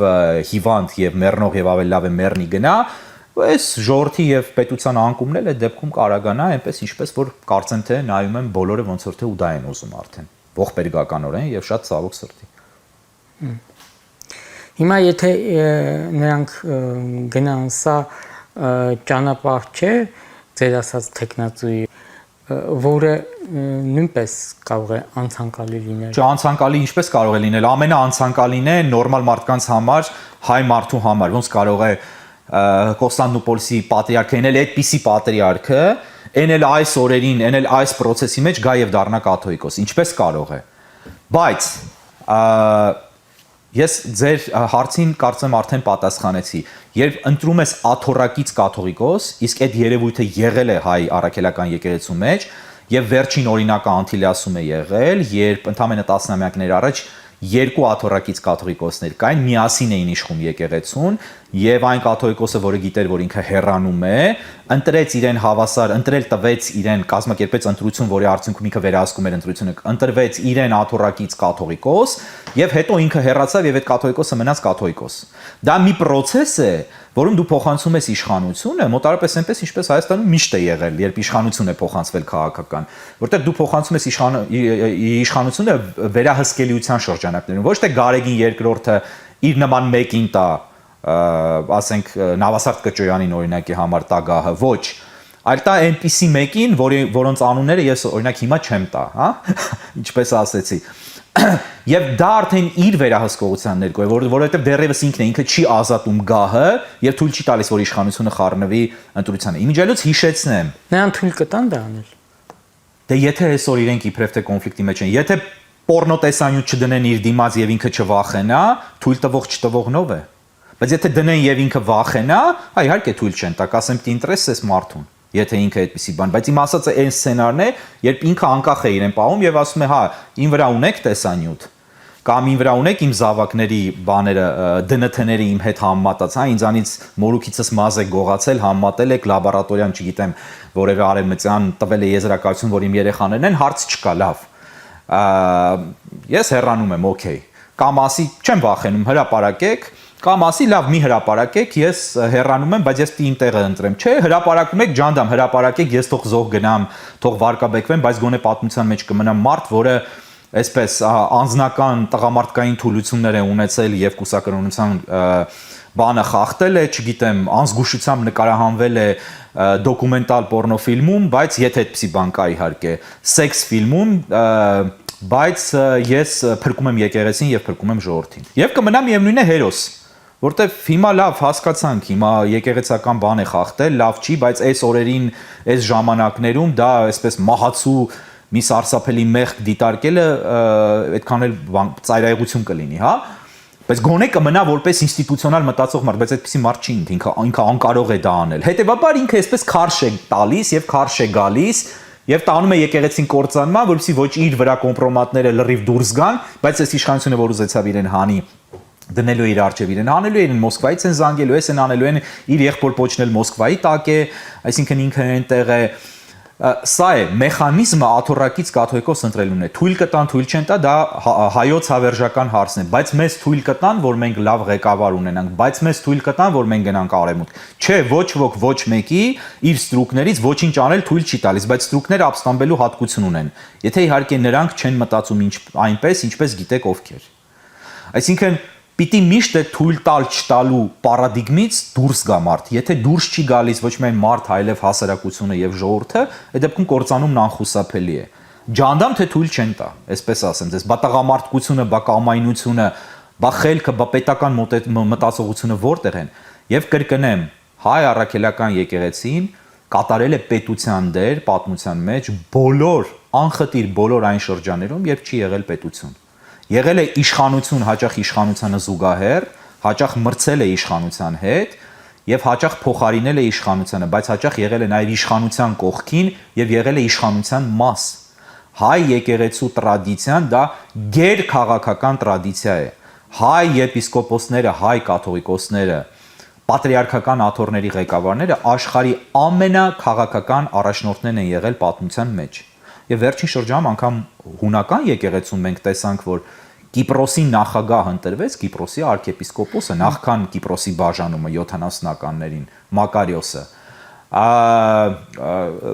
հիվանդ եւ մեռնող եւ ավելի լավ է մեռնի գնա, այս ժողովրդի եւ պետության անկումն էլ այդ դեպքում կարողանա այնպես ինչպես որ կարծեմ թե նայում են բոլորը ոնց որ թե ու դա են ուզում արդեն ողբերգականորեն եւ շատ ցավոք սրտի։ Հիմա եթե նրանք գնան սա ճանապարհ չէ ձեր ասած տեխնացուի, որը նույնպես կարող է անցանկալի լինել։ Անցանկալի ինչպես կարող է լինել, ամենաանցանկալին է նորմալ մարդկանց համար, հայ մարդու համար, ոնց կարող է Կոստանդնուպոլսի պատրիարքը, այն էլ այդպիսի պատրիարքը, այն էլ այս օրերին, այն էլ այս process-ի մեջ գա եւ դառնա կաթողիկոս, ինչպես կարող է։ Բայց ես ձեր հարցին կարծեմ արդեն պատասխանեցի։ Երբ ընտրում ես աթոռակից կաթողիկոս, իսկ այդ երևույթը եղել է հայ առաքելական եկեղեցու մեջ եւ վերջին օրինակը Անտիլիասում է եղել, երբ ընդամենը տասնամյակներ առաջ երկու աթոռակից կաթողիկոսներ կային, միասին էին իշխում եկեղեցուն եւ այն կաթողիկոսը, որը գիտեր, որ ինքը հեռանում է, ընտրեց իրեն հավասար, ընտրել տվեց իրեն, կազմակերպեց ընտրություն, որի արդյունքում ինքը վերահսկում էր ընտրությունը, ընտրվեց իրեն աթոռակից կաթողիկոս եւ հետո ինքը հեռացավ եւ այդ կաթողիկոսը մնաց կաթողիկոս։ Դա մի process է, որում դու փոխանցում ես իշխանությունը, մոտարապես այնպես ինչպես Հայաստանում միշտ է եղել, երբ իշխանություն է փոխանցվել քաղաքական, որտեղ դու փոխանցում ես իշխանությունը վերահսկելիության շրջանակներում, ոչ թե Գարեգին երկրորդը իր նման մեկին տա, ասենք Նավասարդ Կճոյանին օրինակի համար տա գահը, ոչ, այլ տա այնպիսի մեկին, որոնց անունները ես օրինակ հիմա չեմ տա, հա, ինչպես ասեցի։ Եվ դա արդեն իր վերահսկողության ներքո է, որովհետև դեռևս ինքը չի ազատում գահը եւ թույլ չի տալիս, որ իշխանությունը խառնվի ընտրությանը։ Իմիջիայլոց հիշեցնեմ։ Նրան թույլ կտան դա անել։ Դե եթե այսօր իրենք իբրև թե կոնֆլիկտի մեջ են, եթե պորնո տեսանյութ չդնեն իր դիմաց եւ ինքը չվախենա, թույլ տվող չտվողնով է։ Բայց եթե դնեն եւ ինքը վախենա, իհարկե թույլ չեն տա, ասեմ դի ինտերես էս մարդուն։ Եթե ինքը այդպեսի բան, բայց իմ ասածը այն սցենարն է, երբ ինքը անկախ է իրեն պահում եւ ասում է, հա, ին վրա ունեք տեսանյութ, կամ ին վրա ունեք իմ զավակների բաները, ԴՆԹ-ները իմ հետ համեմատած, հա, ինձանից մորուքիցս մազ է գողացել, համեմատել եք լաբորատորիան, չգիտեմ, որևէ արևմտյան տվել է եզրակացություն, որ իմ երեխաներն են, հարց չկա, լավ։ Ես հեռանում եմ, օքեյ։ կամ ասի չեմ վախենում, հրապարակեք, կամ ասի լավ մի հրապարակեք, ես հեռանում եմ, բայց ես պիտի իմ տեղը ընտրեմ։ Չէ, հրապարակում եք, ջանդամ, հրապարակեք, ես թող զոհ գնամ, թող վարկաբեկվեմ, բայց գոնե պատմության մեջ կմնա մարդ, որը այսպես անձնական տղամարդկային թուլություններ է ունեցել եւ կուսակրոնության բանը խախտել է, չգիտեմ, անզգուշությամբ նկարահանվել է դոկումենտալ պորնոֆիլմում, բայց եթե այդպիսի բան կա իհարկե, սեքս ֆիլմում, բայց ես փրկում եմ եկեղեցին եւ փրկում եմ ժողովրդին։ Եվ կմնա միևնույն է հերոս, որտեվ հիմա լավ հասկացանք, հիմա եկեղեցական բան է խախտել, լավ չի, բայց այս օրերին, այս ժամանակներում դա այսպես մահացու մի սարսափելի մեղք դիտարկելը այդքան էլ ծայրահեղություն կլինի, հա։ Բայց գոնե կմնա որպես ինստիտուցիոնալ մտածող մարդ, բայց այդպիսի մարդ չի, ինքը անկարող է դա անել։ Հետևաբար ինքը այսպես քարշ է տալիս եւ քարշ է գալիս եւ տանում է եկեղեցին կործանման, որովհետեւ ոչ իր վրա կոմպրոմատները լրիվ դուրս գան, բայց այս իշխանությունը որ ուզեցավ իրեն հանի դնելու իր արժև իրեն հանելու իրեն Մոսկվայից են զանգելու, էս են անելու են իր եղբոր փոչնել Մոսկվայի տակ է, այսինքն ինքը այնտեղ է սա է մեխանիզմը աթոռակից կաթողիկոս ընտրելուն է թույլ կտան թույլ չեն տա դա հայոց հավերժական հարցն է բայց մեզ թույլ կտան որ մենք լավ ղեկավար ունենանք բայց մեզ թույլ կտան որ մենք գնանք արևմուտք չէ ոչ ոք ոչ մեկի իր ստրուկներից ոչինչ անել թույլ չի տալիս բայց ստրուկները ապստամբելու հատկություն ունեն եթե իհարկե նրանք չեն մտածում այնպես ինչպես գիտեք ովքեր այսինքն Պիտի միշտ է թույլ տալ չտալու պարադիգմից դուրս գա մարդ։ Եթե դուրս չի գալիս ոչ միայն մարդ, այլև հասարակությունը եւ ժողովուրդը, այդ դեպքում կործանումն անխուսափելի է։ Ջանդամ թե թույլ չեն տա, այսպես ասեմ, ձեզ բա տղամարդկությունը, բա կամայնությունը, բա խելքը, բա պետական մտածողությունը որտեղ են։ Եվ կրկնեմ, հայ առաքելական եկեղեցին կատարել է պետության դեր պատմության մեջ բոլոր անխտիր բոլոր այն շրջաներում, երբ չի եղել պետություն։ Եղել է իշխանություն հաճախ իշխանությանը զուգահեռ, հաճախ մրցել է իշխանության հետ եւ հաճախ փոխարինել է իշխանությանը, բայց հաճախ եղել է նաեւ իշխանության կողքին եւ եղել է իշխանության մաս։ Հայ եկեղեցու տրադիցիան դա գերքաղաքական տրադիցիա է։ Հայ եպիսկոպոսները, հայ կաթողիկոսները, պատրիարքական աթոռների ղեկավարները աշխարհի ամենաքաղաքական առաջնորդներն են եղել պատմության մեջ։ Եվ վերջին շրջանում անգամ հունական եկեղեցում մենք տեսանք, որ Կիպրոսի նախագահ ընտրվեց Կիպրոսի arczepiskopos-ը, նախքան Կիպրոսի բաժանումը 70-ականներին, Մակարիոսը։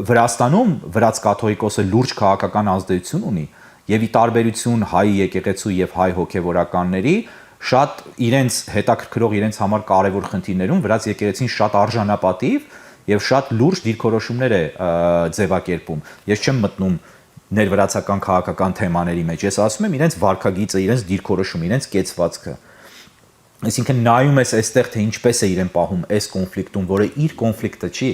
Վրաստանում վրաց կաթողիկոսը լուրջ քաղաքական ազդեցություն ունի, եւ ի տարբերություն հայ եկեղեցու եւ հայ հոգեվորականների, շատ իրենց հետաքրքրող իրենց համար կարևոր խնդիրներում վրաց եկեղեցին շատ արժանապատիվ եւ շատ լուրջ դիրքորոշումներ է ձևակերպում։ Ես չեմ մտնում ներվրացական քաղաքական թեմաների մեջ։ Ես ասում եմ իրենց վարքագիծը, իրենց դիրքորոշումը, իրենց կեցվածքը։ Այսինքն նայում ես այստեղ թե ինչպես է իրեն պահում այս կոնֆլիկտում, որը իր կոնֆլիկտը չի,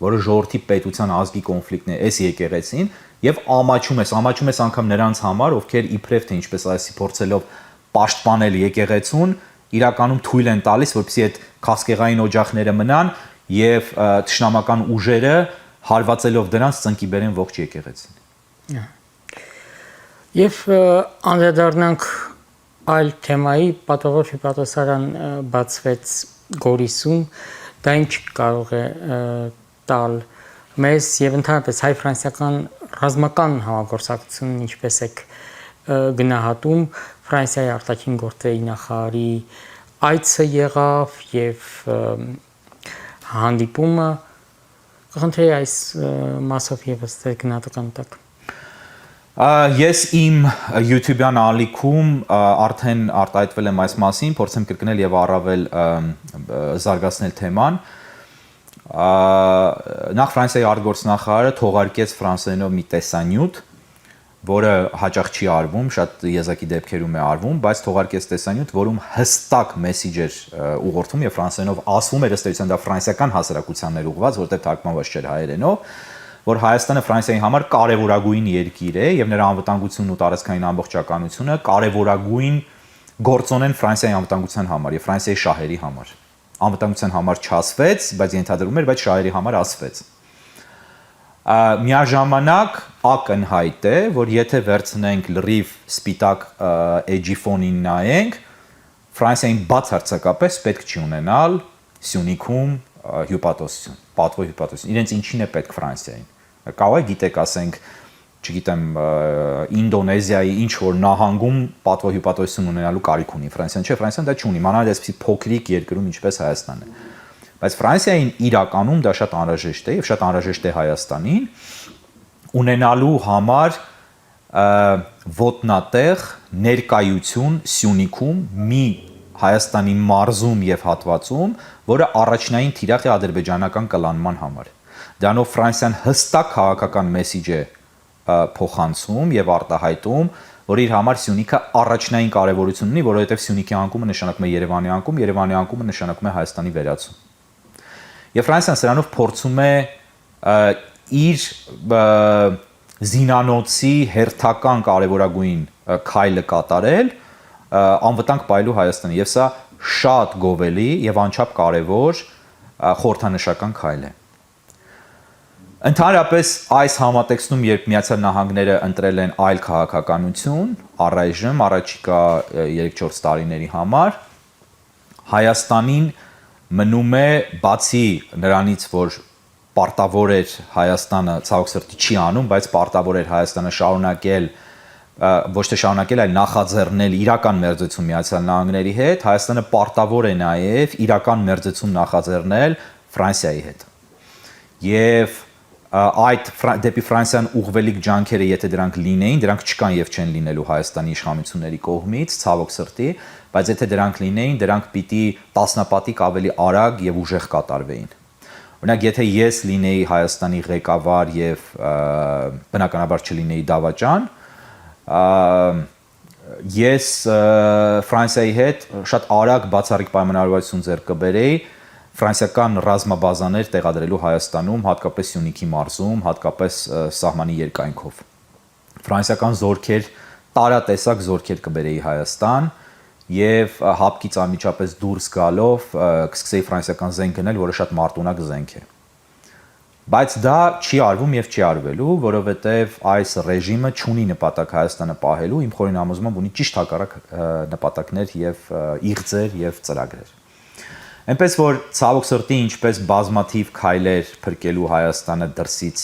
որը ժողովրդի պետության ազգի կոնֆլիկտն է, այս եկեղեցին եւ ամաչում ես անգամ նրանց համար, ովքեր իբրև թե ինչպես այսի փորձելով պաշտպանել եկեղեցուն, իրականում թույլ են տալիս, որպեսզի այդ քասկեղային օջախները մնան եւ թշնամական ուժերը հարվածելով դրանց ծնկի բերեն ողջ եկեղեցին։ Եվ անդրադառնանք այլ թեմայի, պատվավոր հիպատոսարան բացվեց Գորիսում, դա ինչ կարող է տալ մեզ եւ ընդհանրապես հայ-ֆրանսիական ռազմական համագործակցությունն ինչպես է գնահատում Ֆրանսիայի արտաքին գործերի նախարարի այցը եղավ եւ հանդիպումը կխնդրեի այս մասով եւս գնահատական տակ։ Ես իմ YouTube-յան ալիքում արդեն արտահայտվել եմ այս մասին, փորձեմ կրկնել եւ առավել զարգացնել թեման։ Նախ Ֆրանսիայի արտգործնախարարը թողարկեց ֆրանսերենով մի տեսանյութ, որը հաճախ չի արվում, շատ եզակի դեպքերում է արվում, բայց թողարկեց տեսանյութ, որում հստակ մեսիջ էր ուղղորդում եւ ֆրանսերենով ասվում էր, ըստ էության դա ֆրանսիական հասարակությաններ ուղղված, որտեղ թարգմանված չէր հայերենով, որ Հայաստանը Ֆրանսիայի համար կարևորագույն երկիր է եւ նրա անվտանգությունն ու տարածքային ամբողջականությունը կարևորագույն գործոն են Ֆրանսիայի անվտանգության համար եւ Ֆրանսիայի շահերի համար։ Անվտանգության համար չասվեց, բայց ենթադրում էր, բայց շահերի համար ասվեց։ Միաժամանակ ակնհայտ է, որ եթե վերցնենք լրիվ սպիտակ էջի ֆոնին նայենք, Ֆրանսիային բացարձակապես պետք չի ունենալ Սյունիքում հյուպատոսություն, պատվո հյուպատոսություն։ Իրենց ինչին է պետք Ֆրանսիային։ Կարող է գիտեք, ասենք, չգիտեմ, Ինդոնեզիայի ինչ որ նահանգում պատվո-հյուպատոսություն ունենալու կարիք ունի Ֆրանսիան, չէ, Ֆրանսիան դա չունի, մանավանդ այսպիսի փոքրիկ երկրում ինչպես Հայաստանն է։ Բայց Ֆրանսիային իրականում դա շատ անհրաժեշտ է եւ շատ անհրաժեշտ է Հայաստանին ունենալու համար ոտնատեղ ներկայություն Սյունիքում մի Հայաստանի մարզում եւ հատվածում, որը առաջնային թիրախ է ադրբեջանական կլանման համար։ Դրանով Ֆրանսիան հստակ քաղաքական մեսիջ է փոխանցում եւ արտահայտում, որ իր համար Սյունիքը առաջնային կարեւորություն ունի, որովհետեւ Սյունիքի անկումը նշանակում է Երևանի անկում, Երևանի անկումը նշանակում է Հայաստանի վերացում։ Եվ Ֆրանսիան սրանով փորձում է իր զինանոցի հերթական կարևորագույն քայլը կատարել անվտանգ պայելու Հայաստանի եւ սա շատ գովելի եւ անչափ կարևոր խորհրդանշական քայլ է։ Ընդհանրապես այս համատեքստում, երբ Միացյալ Նահանգները ընտրել են այլ քաղաքականություն, առայժմ առաջիկա 3-4 տարիների համար, Հայաստանին մնում է բացի նրանից, որ պարտավոր էր Հայաստանը ցավոք սրտի չի անում, բայց պարտավոր էր Հայաստանը շարունակել, ոչ թե շարունակել, այլ նախաձեռնել իրական մերձեցում Միացյալ Նահանգների հետ, Հայաստանը պարտավոր է նաև իրական մերձեցում նախաձեռնել Ֆրանսիայի հետ։ Եվ այդ դեպի Ֆրանսիան ուղղվելիք ջանքերը, եթե դրանք լինեին, դրանք չկան եւ չեն լինելու Հայաստանի իշխանությունների կողմից, ցավոք սրտի, բայց եթե դրանք լինեին, դրանք պիտի տասնապատիկ ավելի արագ եւ ուժեղ կատարվեին։ Օրինակ, եթե ես լինեի Հայաստանի ղեկավար եւ բնականաբար չլինեի դավաճան, ես Ֆրանսիայի հետ շատ արագ բացառիկ պայմանավորվածություն ձեռք կբերեի ֆրանսիական ռազմաբազաներ տեղադրելու Հայաստանում, հատկապես Սյունիքի մարզում, հատկապես սահմանի երկայնքով։ Ֆրանսիական զորքեր, տարատեսակ զորքեր կբերեի Հայաստան եւ հապկից անմիջապես դուրս գալով կսկսեի ֆրանսիական զենք գնել, որը շատ մարտունակ զենք է։ Բայց դա չի արվում եւ չի արվելու, որովհետեւ այս ռեժիմը չունի նպատակ Հայաստանը պահելու, իմ խորին համոզմամբ ունի ճիշտ հակառակ նպատակներ եւ իղձեր եւ ծրագրեր։ Այնպես որ ցավոք սրտի ինչպես բազմաթիվ քայլեր փրկելու Հայաստանը դրսից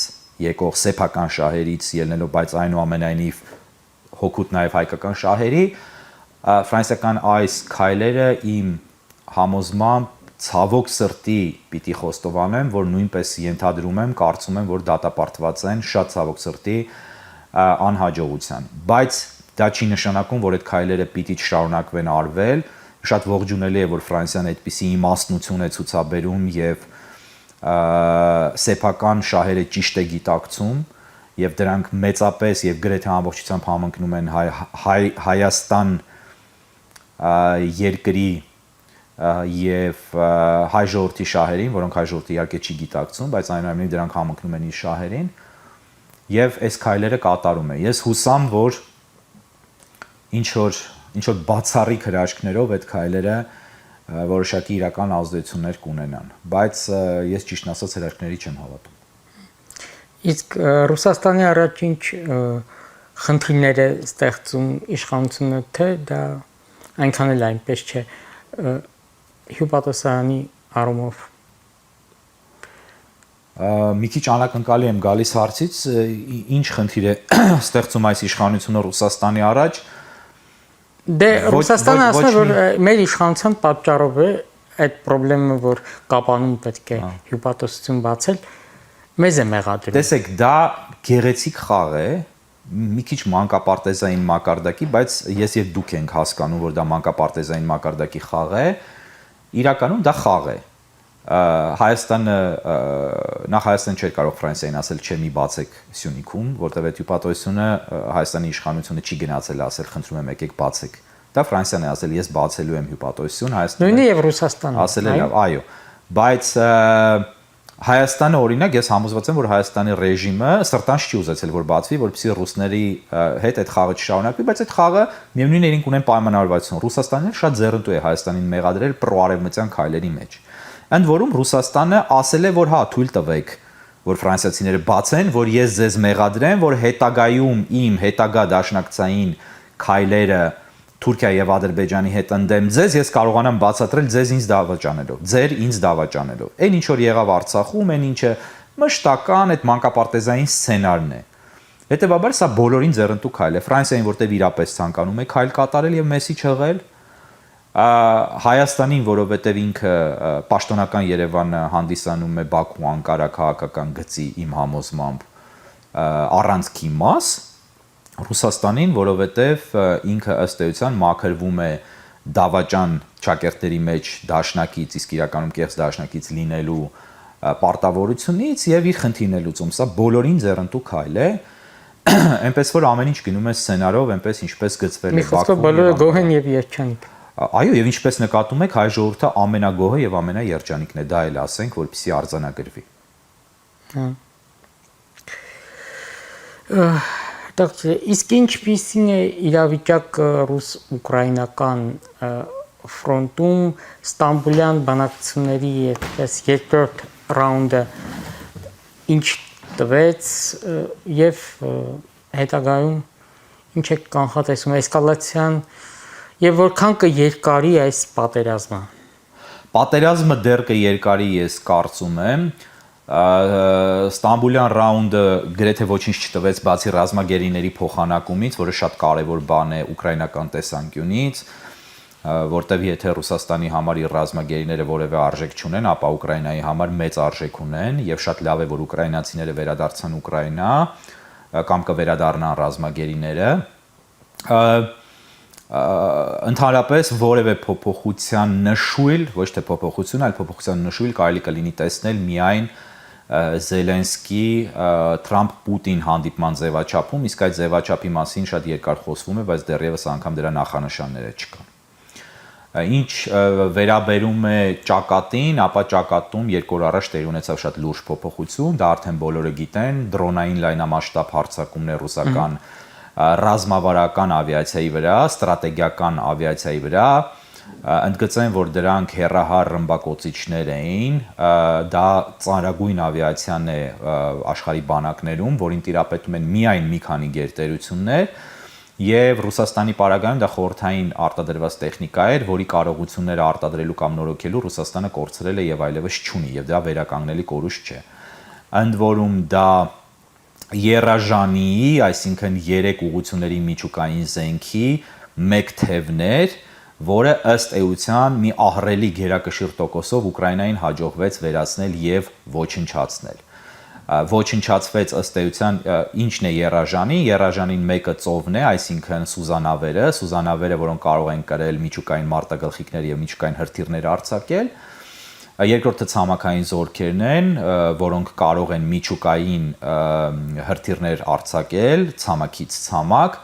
եկող սեփական շահերից ելնելով, բայց այնուամենայնիվ հոգուտ նաև հայկական շահերի, ֆրանսիական այս քայլերը իմ համոզմամբ ցավոք սրտի պիտի խոստովանեմ, որ նույնպես ենթադրում եմ, կարծում եմ, որ դատապարտված են շատ ցավոք սրտի անհաջողության, բայց դա չի նշանակում, որ այդ քայլերը պիտի չշարունակվեն արվել։ Շատ ողջունելի է, որ Ֆրանսիան այդպիսի իմաստնություն է ցուցաբերում եւ սեփական շահերը ճիշտ է գիտակցում եւ դրանք մեծապես եւ գրեթե ամբողջությամբ համընկնում են Հայաստան երկրի եւ հայ ժողովրդի շահերին, որոնք հայ ժողովրդը իհարկե չի գիտակցում, բայց այնուամենայնիվ դրանք համընկնում են իր շահերին եւ այս քայլերը կատարում է։ Ես հուսամ, որ ինչ որ բացառիկ հրաշքներով այդ քայլերը որոշակի իրական ազդեցություններ կունենան, բայց ես ճիշտն ասած հրաշքների չեմ հավատում։ Իսկ Ռուսաստանի առաջին խնդիրները ստեղծում իշխանությունը, թե դա այնքան էլ այնպես չէ հյուպատոսարանի առումով։ Մի քիչ անակնկալի եմ գալիս հարցից, ինչ խնդիր է ստեղծում այս իշխանությունը Ռուսաստանի առաջ։ Դե Ռուսաստանը ասում է, որ մեր իշխանության պատճառով է այդ խնդրը, որ կապանում պետք է հյուպատոսություն բացել, մեզ է մեղադրում։ Տեսեք, դա գեղեցիկ խաղ է, մի քիչ մանկապարտեզային մակարդակի, բայց ես եւ դուք ենք հասկանում, որ դա մանկապարտեզային մակարդակի խաղ է, իրականում դա խաղ է։ Հայաստանը նախ Հայաստան չէր կարող Ֆրանսիային ասել չէ մի բացեք Սյունիքում, որտեղ այդ հյուպատոսությունը Հայաստանի իշխանությունը չի գնացել ասել խնդրում եմ եկեք բացեք։ Դա Ֆրանսիան է ասել ես բացելու եմ հյուպատոսություն, Հայաստանը նույնը եւ Ռուսաստանը ասել է լավ, այո, բայց Հայաստանը օրինակ ես համոզված եմ, որ Հայաստանի ռեժիմը սրտանց չի ուզեցել որ բացվի, որպեսզի ռուսների հետ այդ խաղը չշարունակվի, բայց այդ խաղը միևնույն իրենք ունեն պայմանավորվածություն։ Ռուսաստանն շատ ձեռնտու է Հայաստանին մեղադրել պրոարևմտյան քայլերի մեջ։ Ընդ որում Ռուսաստանը ասել է, որ հա թույլ տվեք, որ ֆրանսիացիները բացեն, որ ես ձեզ մեղադրեմ, որ հետագայում իմ հետագա դաշնակցային քայլերը Թուրքիա եւ Ադրբեջանի հետ ընդդեմ ձեզ ես կարողանամ բացատրել ձեզ ինձ դավաճանելով, ձեր ինձ դավաճանելով։ Այն ինչ որ եղավ Արցախում, այն ինչը մշտական այդ մանկապարտեզային սցենարն է։ Հետևաբար սա բոլորին ձեռնտու քայլ է։ Ֆրանսիային, որտեղ իրապես ցանկանում է քայլ կատարել եւ Մեսսի չղել, Հայաստանին, որովհետեւ ինքը պաշտոնական Երևանը հանդիսանում է Բաքու Անկարա քաղաքական գծի իմ համոզմամբ առանցքի մաս, Ռուսաստանին, որովհետեւ ինքը ըստ էության մաքրվում է դավաճան ճակերտների մեջ դաշնակից, իսկ իրականում կեղծ դաշնակից լինելու պարտավորությունից եւ իր խնդիրն է լուծում։ Սա բոլորին ձեռնտու քայլ է, այնպես որ ամեն ինչ գնում է սցենարով, այնպես ինչպես գծվել է Բաքվում։ Բոլորը գոհ են եւ երջանիկ։ Այո, եւ ինչպես նկատում եք, հայ ժողովուրդը ամենագոհը եւ ամենաերջանիկն է, դա էլ ասենք, որպեսզի արձանագրվի։ Իսկ ինչպիսին է իրավիճակը ռուս-ուկրաինական ֆրոնտում Ստամբուլյան բանակցությունների երկրորդ ռաունդը ինչ տվեց եւ հետագայում ինչ է կանխատեսում էսկալացիան եւ որքան կերկարի այս պատերազմը։ Պատերազմը դեռ կերկարի, ես կարծում եմ, Ստամբուլյան ռաունդը գրեթե ոչինչ չտվեց բացի ռազմագերիների փոխանակումից, որը շատ կարևոր բան է ուկրաինական տեսանկյունից, որտեղ եթե Ռուսաստանի համար իր ռազմագերիները որևէ արժեք չունեն, ապա Ուկրաինայի համար մեծ արժեք ունեն եւ շատ լավ է, որ ուկրաինացիները վերադարձան Ուկրաինա կամ կվերադառնան ռազմագերիները։ Ընդհանրապես որևէ փոփոխության նշույլ, ոչ թե փոփոխություն, այլ փոփոխության նշույլ կարելի կլինի տեսնել միայն Զելենսկի Թրամփ-Պուտին հանդիպման ձևաչափում, իսկ այդ ձևաչափի մասին շատ երկար խոսվում է, բայց դեռևս անգամ դրա նախանշանները չկան։ Ինչ վերաբերում է ճակատին, ապա ճակատում երկու օր առաջ տեղի ունեցավ շատ լուրջ փոփոխություն, դա արդեն բոլորը գիտեն, դրոնային լայնամասշտաբ հարձակումներ ռուսական ռազմավարական ավիացիայի վրա, ստրատեգիական ավիացիայի վրա, ընդգծեմ, որ դրանք հեռահար ռմբակոծիչներ էին, դա ծանրագույն ավիացիան է աշխարհի բանակներում, որին տիրապետում են միայն մի քանի գերտերություններ, եւ Ռուսաստանի պարագայում դա խորհրդային արտադրված տեխնիկա էր, որի կարողությունները արտադրելու կամ նորոգելու Ռուսաստանը կորցրել է եւ այլևս չունի, եւ դա վերականգնելի կորուստ չէ։ Ընդ որում դա Երաժանի, այսինքն 3 ուղղությունների միջուկային զենքի մեկ թևներ, որը ըստ էության մի ահռելի գերակշիռ տոկոսով Ուկրաինային հաջողվեց վերացնել եւ ոչնչացնել։ Ոչնչացվեց ըստ էության ինչն է Երաժանին մեկը ծովն է, այսինքն սուզանավերը, որոնք կարող են կրել միջուկային մարտագլխիկներ եւ միջուկային հրթիռներ արձակել։ Երկրորդը ցամաքային զորքերն են, որոնք կարող են միջուկային հրթիռներ արձակել ցամաքից ցամաք,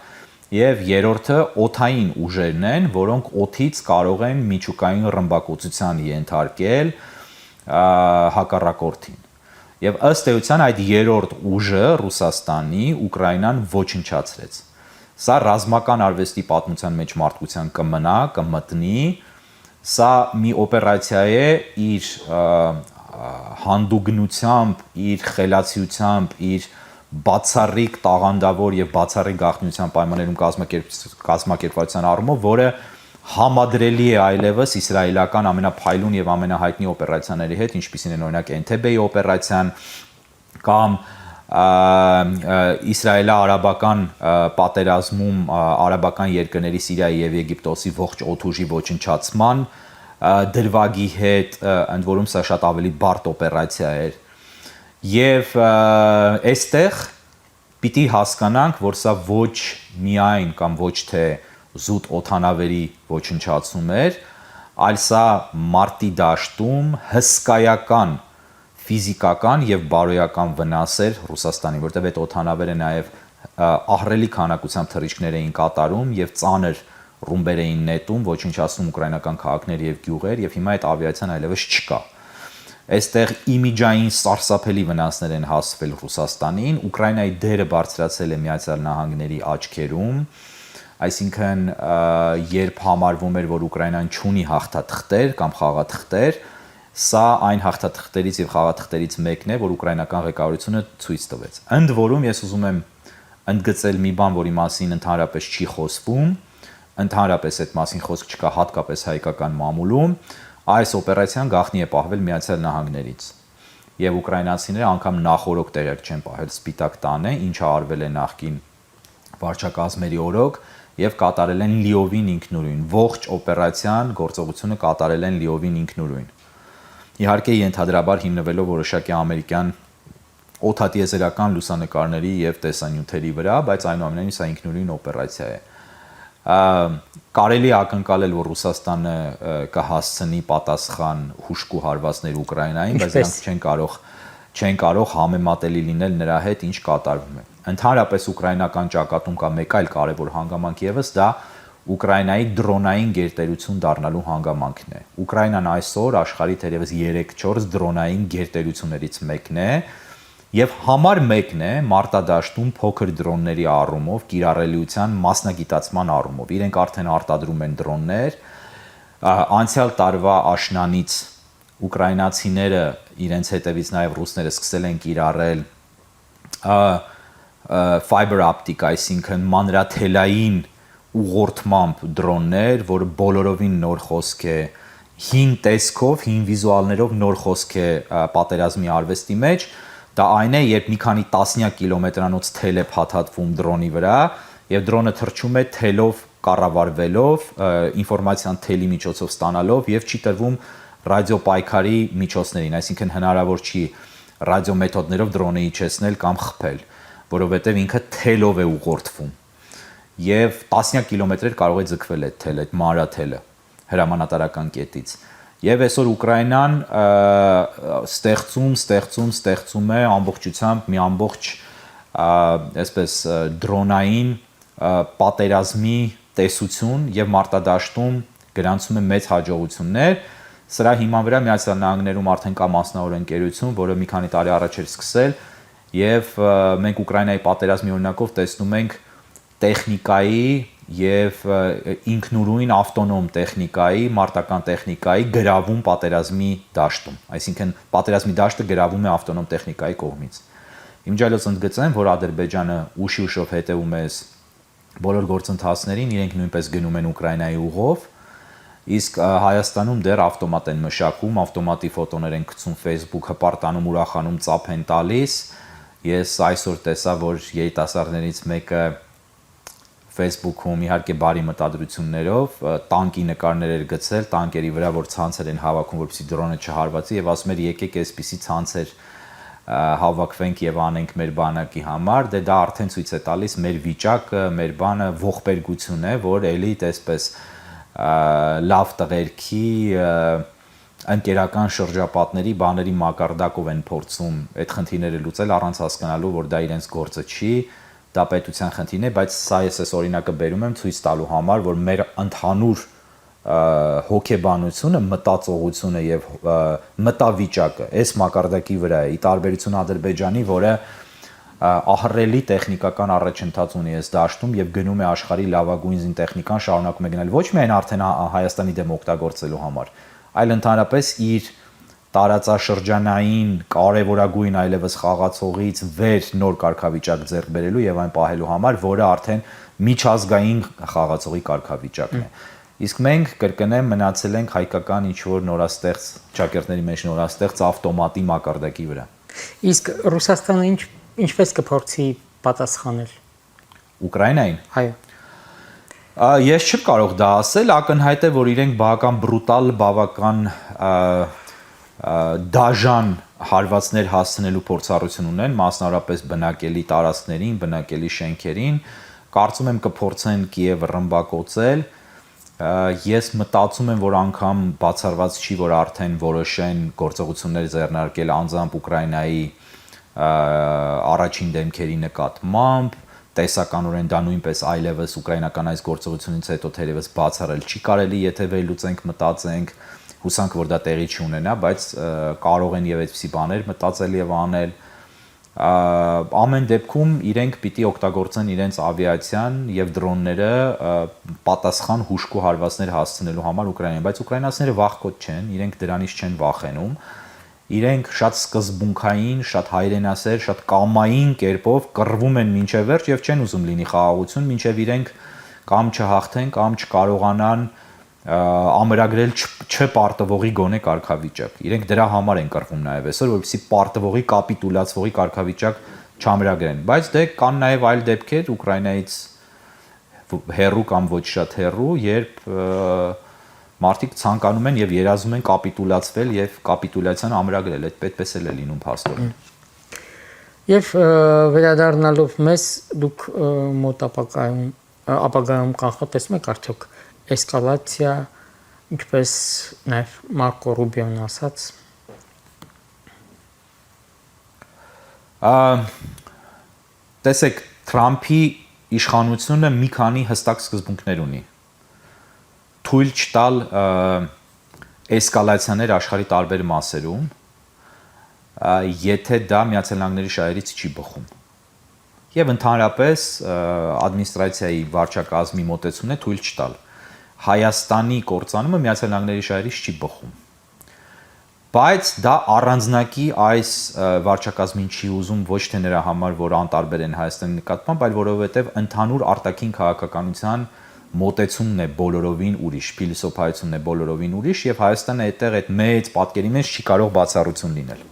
եւ երրորդը օդային ուժերն են, որոնք օդից կարող են միջուկային ռմբակոծության ենթարկել հակառակորդին։ Եվ ըստ էության այդ երրորդ ուժը Ռուսաստանի Ուկրաինան ոչնչացրեց։ Սա ռազմական արվեստի պատմության մեջ մարդկության կմնա, կմտնի, սա մի օպերացիա է իր հանդուգնությամբ, իր խելացիությամբ, իր բացառիկ տաղանդավոր եւ բացառիկ գաղտնիության պայմաններում կազմակերպվածության առումով, որը համադրելի է այլևս իսրայելական ամենափայլուն եւ ամենահայտնի օպերացիաների հետ, ինչպիսին են օրինակ Էնթեբեի օպերացիան կամ իսրայելա-արաբական պատերազմում արաբական երկրների Սիրիայի եւ Եգիպտոսի ողջ օդուժի ոչնչացման դրվագի հետ, ընդ որում սա շատ ավելի բարդ օպերացիա էր։ Եվ այստեղ պիտի հասկանանք, որ սա ոչ միայն կամ ոչ թե զուտ օդանավերի ոչնչացում էր, այլ սա մարտի դաշտում հսկայական ֆիզիկական եւ բարոյական վնաս էր Ռուսաստանին, որտեղ այդ օդանավերը նաեւ ահռելի քանակությամբ թռիչքներ էին կատարում եւ ծանր ռումբեր էին նետում, ոչնչացնում ուկրաինական քաղաքներ եւ գյուղեր, եւ հիմա այդ ավիացիան այլևս չկա։ Այստեղ իմիջային սարսափելի վնասներ են հասցվել Ռուսաստանին, Ուկրաինայի դերը բարձրացել է Միացյալ Նահանգների աչքերում, այսինքն երբ համարվում էր, որ Ուկրաինան չունի հաղթաթղթեր կամ խաղաթղթեր, սա այն հաղթաթղթերից եւ խաղաթղթերից մեկն է, որ ուկրաինական ղեկավարությունը ցույց տվեց։ Ընդ որում ես ուզում եմ ընդգծել մի բան, որի մասին ընդհանրապես չի խոսվում, ընդհանրապես այդ մասին խոսք չկա հատկապես հայկական մամուլում, այս օպերացիան գաղտնի է պահվել Միացյալ Նահանգներից։ եւ ուկրաինացիները անգամ նախորոք տեղյակ չեն պահել Սպիտակ տանը, ինչը արվել է նախկին վարչակազմերի օրոք եւ կատարել են լիովին ինքնուրույն, ողջ օպերացիան գործողությունը կատարել են լիովին ինքնուրույն։ Իհարկե ենթադրաբար հիմնվելով որոշակի ամերիկյան օդատիեզերական լուսանկարների եւ տեսանյութերի վրա, բայց այնուամենայնիվ սա ինքնուրույն օպերացիա է։ Կարելի է ակնկալել, որ Ռուսաստանը կհասցնի պատասխան հուժկու հարվածներ Ուկրաինային, բայց նրանք չեն կարող համեմատելի լինել նրա հետ, ինչ կատարվում է։ Ընդհանրապես ուկրաինական ճակատում կա մեկ այլ կարևոր հանգամանք եւս, դա Ուկրաինայի դրոնային գերտերություն դառնալու հանգամանքն է։ Ուկրաինան այսօր աշխարհի թերևս 3-4 դրոնային գերտերություններից մեկն է եւ համար մեկն է մարտադաշտում փոքր դրոնների առումով, կիրառելիության մասնագիտացման առումով։ Իրենք արդեն արտադրում են դրոններ։ Անցյալ տարվա աշնանից ուկրաինացիները իրենց հետևից նաեւ ռուսները սկսել են կիրառել fiber optic, այսինքն մանրաթելային ուղղորդմամբ դրոններ, որը բոլորովին նոր խոսք է, հին տեսքով, հին վիզուալներով նոր խոսք է պատերազմի արվեստի մեջ, դա այն է, երբ մի քանի տասնյակ կիլոմետրանոց թել է փաթաթվում դրոնի վրա, եւ դրոնը թռչում է թելով կառավարվելով, ինֆորմացիան թելի միջոցով ստանալով եւ չի տրվում ռադիոպայքարի միջոցներին, այսինքն հնարավոր չի ռադիոմեթոդներով դրոնը իջեցնել կամ խփել, որովհետեւ ինքը թելով է ուղղորդվում։ Եվ տասնյակ կիլոմետրեր կարող է ձգվել այդ թելը, այդ մանրաթելը հրամանատարական կետից։ Եվ այսօր Ուկրաինան ստեղծում է ամբողջությամբ մի ամբողջ այսպես դրոնային պատերազմի տեսություն եւ մարտադաշտում գրանցում է մեծ հաջողություններ։ Սրա հիման վրա Միացյալ Նահանգներում արդեն կա մասնավոր ընկերություն, որը մի քանի տարի առաջ էր սկսել, եւ մենք Ուկրաինայի պատերազմի օրինակով տեսնում ենք տեխնիկայի եւ ինքնուրույն ավտոնոմ տեխնիկայի, մարտական տեխնիկայի գրավում պատերազմի դաշտում, այսինքն պատերազմի դաշտը գրավում է ավտոնոմ տեխնիկայի կողմից։ Իմջալոց ընդգծեմ, որ Ադրբեջանը ուշի-ուշով հետևում է բոլոր գործընթացներին, իրենք նույնպես գնում են Ուկրաինայի ուղով, իսկ Հայաստանում դեռ ավտոմատ են մշակում, ավտոմատի ֆոտոներ են գցում Facebook, հպարտանում, ուրախանում, ծափ են տալիս։ Ես այսօր տեսա, որ երիտասարդներից մեկը Facebook-ում իհարկե բարի մտադրություններով տանկի նկարներ էր գցել, տանկերի վրա որ ցանցեր են հավաքում, որպեսզի դրոնը չհարվածի, եւ ասում էր եկեք այսպիսի ցանցեր հավաքվենք եւ անենք մեր բանակի համար, դե դա արդեն ցույց է տալիս մեր վիճակը, մեր բանը ողբերգություն է, որ էլի այսպես լավ տղերքի ընկերական շրջապատների բաների մակարդակով են փորձում այդ խնդիրները լուծել առանց հասկանալու, որ դա իրենց գործը չի, դա պետության խնդիրն է, բայց սա ես այս օրինակը բերում եմ ցույց տալու համար, որ մեր ընդհանուր հոգեբանությունը, մտածողությունը եւ մտավիճակը այս մակարդակի վրա է, ի տարբերություն Ադրբեջանի, որը ահռելի տեխնիկական առաջընթաց ունի այս դաշտում եւ գնում է աշխարհի լավագույն տեխնիկան շարունակում է գնել ոչ միայն արդեն Հայաստանի դեմ օգտագործելու համար, այլ ընդհանրապես իր տարածաշրջանային կարևորագույն այլևս խաղացողից վեր նոր կարգավիճակ ձեռք բերելու եւ այն պահելու համար, որը արդեն միջազգային խաղացողի կարգավիճակն է։ Իսկ մենք կրկնեմ մնացել ենք հայկական ինչ-որ նորաստեղծ ճակերտների մեջ նորաստեղծ ավտոմատի մակարդակի վրա։ Իսկ Ռուսաստանը ինչպես կփորձի պատասխանել Ուկրաինային։ Այո։ Ես չեմ կարող դա ասել, ակնհայտ է, որ իրենք բավական բրուտալ, բավական դաժան հարվածներ հասցնելու փորձառություն ունեն, մասնավորապես բնակելի տարածքներին, բնակելի շենքերին, կարծում եմ կփորձեն Կիևը ռմբակոծել։ Ես մտածում եմ, որ անգամ բացառված չի, որ արդեն որոշեն գործողություններ ձեռնարկել անձամբ Ուկրաինայի առաջին դեմքերի նկատմամբ, տեսականորեն դա նույնպես այլևս ուկրաինական այս գործողությունից հետո թերևս բացառել չի կարելի, եթե վերլուծենք, մտածենք, հուսանք, որ դա տեղի չունենա, բայց կարող են եւ այդպիսի բաներ մտածել եւ անել։ Ամեն դեպքում իրենք պիտի օգտագործեն իրենց ավիացիան եւ դրոնները պատասխան հուժկու հարվածներ հասցնելու համար Ուկրաինային, բայց ուկրաինացիները վախկոտ չեն, իրենք դրանից չեն վախենում։ Իրենք շատ սկզբունքային, շատ հայրենասեր, շատ կամային կերպով կռվում են մինչև վերջ եւ չեն ուզում լինի խաղաղություն, մինչև իրենք կամ չհաղթեն, կամ չկարողանան ամրագրել չպարտվողի գոնե կարգավիճակ։ Իրենք դրա համար են կռվում նաև այսօր, որպեսզի պարտվողի, կապիտուլացվողի կարգավիճակ չամրագրեն։ Բայց դե կան նաև այլ դեպքեր Ուկրաինայից հեռու կամ ոչ շատ հեռու, երբ մարդիկ ցանկանում են եւ երազում են կապիտուլացվել եւ կապիտուլյացիան ամրագրել, այդ պետպես էլ է լինում փաստորեն։ Եվ վերադառնալով մեզ դուք մոտ ապագայում կանխատեսում եք արդյոք էսկալացիա, ինչպես նաև Մարկո Ռուբիոն ասաց։ Տեսեք, Թրամփի իշխանությունը մի քանի հստակ սկզբունքներ ունի։ Թույլ չտալ էսկալացիաներ աշխարհի տարբեր մասերում, եթե դա Միացյալ Նահանգների շահերից չի բխում։ Եվ ընդհանրապես ադմինիստրացիայի վարչակազմի մոտեցումն է թույլ չտալ։ Հայաստանի կործանումը Միացյալ Նահանգների շահերից չի բխում։ Բայց դա առանձնակի այս վարչակազմին չի ուզում ոչ թե նրա համար, որ անտարբեր են Հայաստանի նկատմամբ, այլ որովհետև ընդհանուր արտաքին քաղաքականության մոտեցումն է բոլորովին ուրիշ, փիլիսոփայությունն է բոլորովին ուրիշ եւ Հայաստանը այդտեղ այդ մեծ պատկերի մեջ չի կարող բացառություն լինել։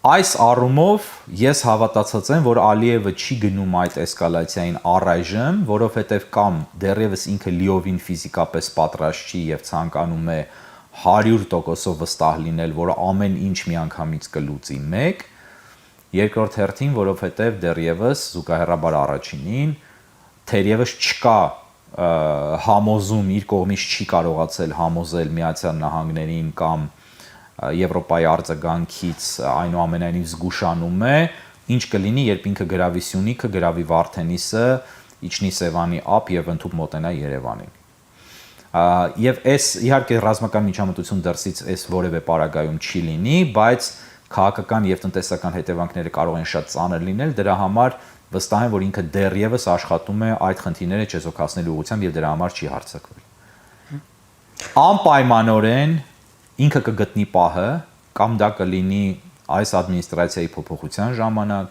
Այս առումով ես հավատացած եմ, որ Ալիևը չի գնում այդ էսկալացիային առայժմ, որովհետև կամ դեռևս ինքը լիովին ֆիզիկապես պատրաստ չի եւ ցանկանում է 100% վստահ լինել, որ ամեն ինչ միանգամից կլուծի մեկ, երկրորդ հերթին, որովհետև դեռևս զուգահեռաբար առաջինին թերևս չկա համոզում իր կողմից չի կարողացել համոզել Միացյալ Նահանգներին կամ Եվրոպայի արձագանքից այնուամենայնիվ զգուշանում է, ինչ կլինի, երբ ինքը գրավի Սյունիքը, գրավի Վարդենիսը, իջնի Սևանի ափ եւ ընդհանուր մոտենա Երևանին։ Եվ այս իհարկե ռազմական միջամտություն դրսից այս որևէ պարագայում չի լինի, բայց քաղաքական եւ տնտեսական հետևանքները կարող են շատ ծանր լինել, դրա համար վստահ եմ, որ ինքը դեռևս աշխատում է այդ խնդիրները չեզոքացնելու ուղղությամբ եւ դրա համար չի հարձակվել։ Անպայմանորեն ինքը կգտնի պահը, կամ դա կլինի այս ադմինիստրացիայի փոփոխության ժամանակ,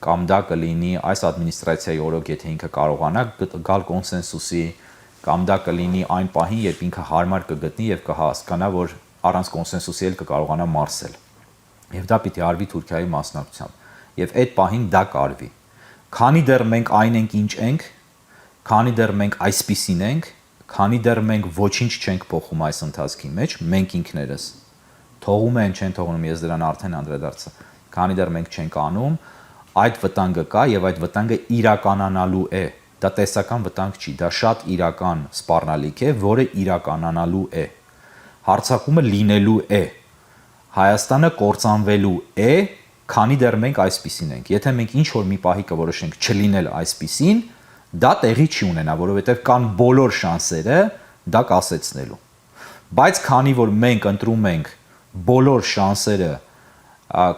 կամ դա կլինի այս ադմինիստրացիայի օրոք, եթե ինքը կարողանա գալ կոնսենսուսի, կամ դա կլինի այն պահին, երբ ինքը հարմար կգտնի եւ կհասկանա, որ առանց կոնսենսուսի էլ կկարողանա մարսել։ Եվ դա պիտի արվի Թուրքիայի մասնակցությամբ։ Եվ այդ պահին դա կարվի։ Քանի դեռ մենք այն ենք, ինչ ենք, քանի դեռ մենք այսպիսին ենք, քանի դեռ մենք ոչինչ չենք փոխում այս ընթացքի մեջ, մենք ինքներս թողում են, չեն թողնում, ես դրան արդեն անդրադարձա, քանի դեռ մենք չենք անում, այդ վտանգը կա եւ այդ վտանգը իրականանալու է։ Դա տեսական վտանգ չի, դա շատ իրական սպառնալիք է, որը իրականանալու է։ Հարձակումը լինելու է։ Հայաստանը կործանվելու է, քանի դեռ մենք այսպիսին ենք։ Եթե մենք ինչ որ մի պահի կորոշենք չլինել այսպիսին, դա տեղի չի ունենա, որովհետև կան բոլոր շանսերը դա կասեցնելու։ Բայց քանի որ մենք ընտրում ենք բոլոր շանսերը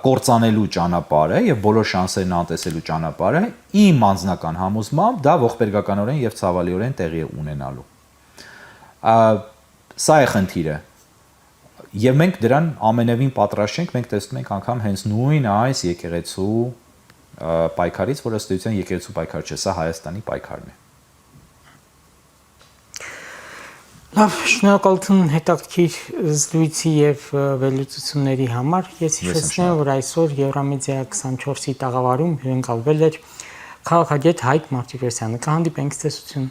կործանելու ճանապարհը եւ բոլոր շանսերն անտեսելու ճանապարհը, իմ անձնական համոզմամբ դա ողբերգականորեն եւ ցավալիորեն տեղի է ունենալու։ Սա է խնդիրը։ Եվ մենք դրան ամենևին պատրաստ չենք, մենք տեսնում ենք անգամ հենց նույն այս եկեղեցու պայքարից, որ ըստ էության եկեղեցու պայքար չէ, սա Հայաստանի պայքարն է։ Լավ, շնորհակալություն հետաքրքիր զրույցի եւ վերլուծությունների համար։ Ես հիշեցնեմ, որ այսօր Եվրամեդիա 24-ի տաղավարում հյուրընկալվել էր քաղաքագետ Հայկ Մարտիրոսյանը։ Կհանդիպենք ցտեսություն։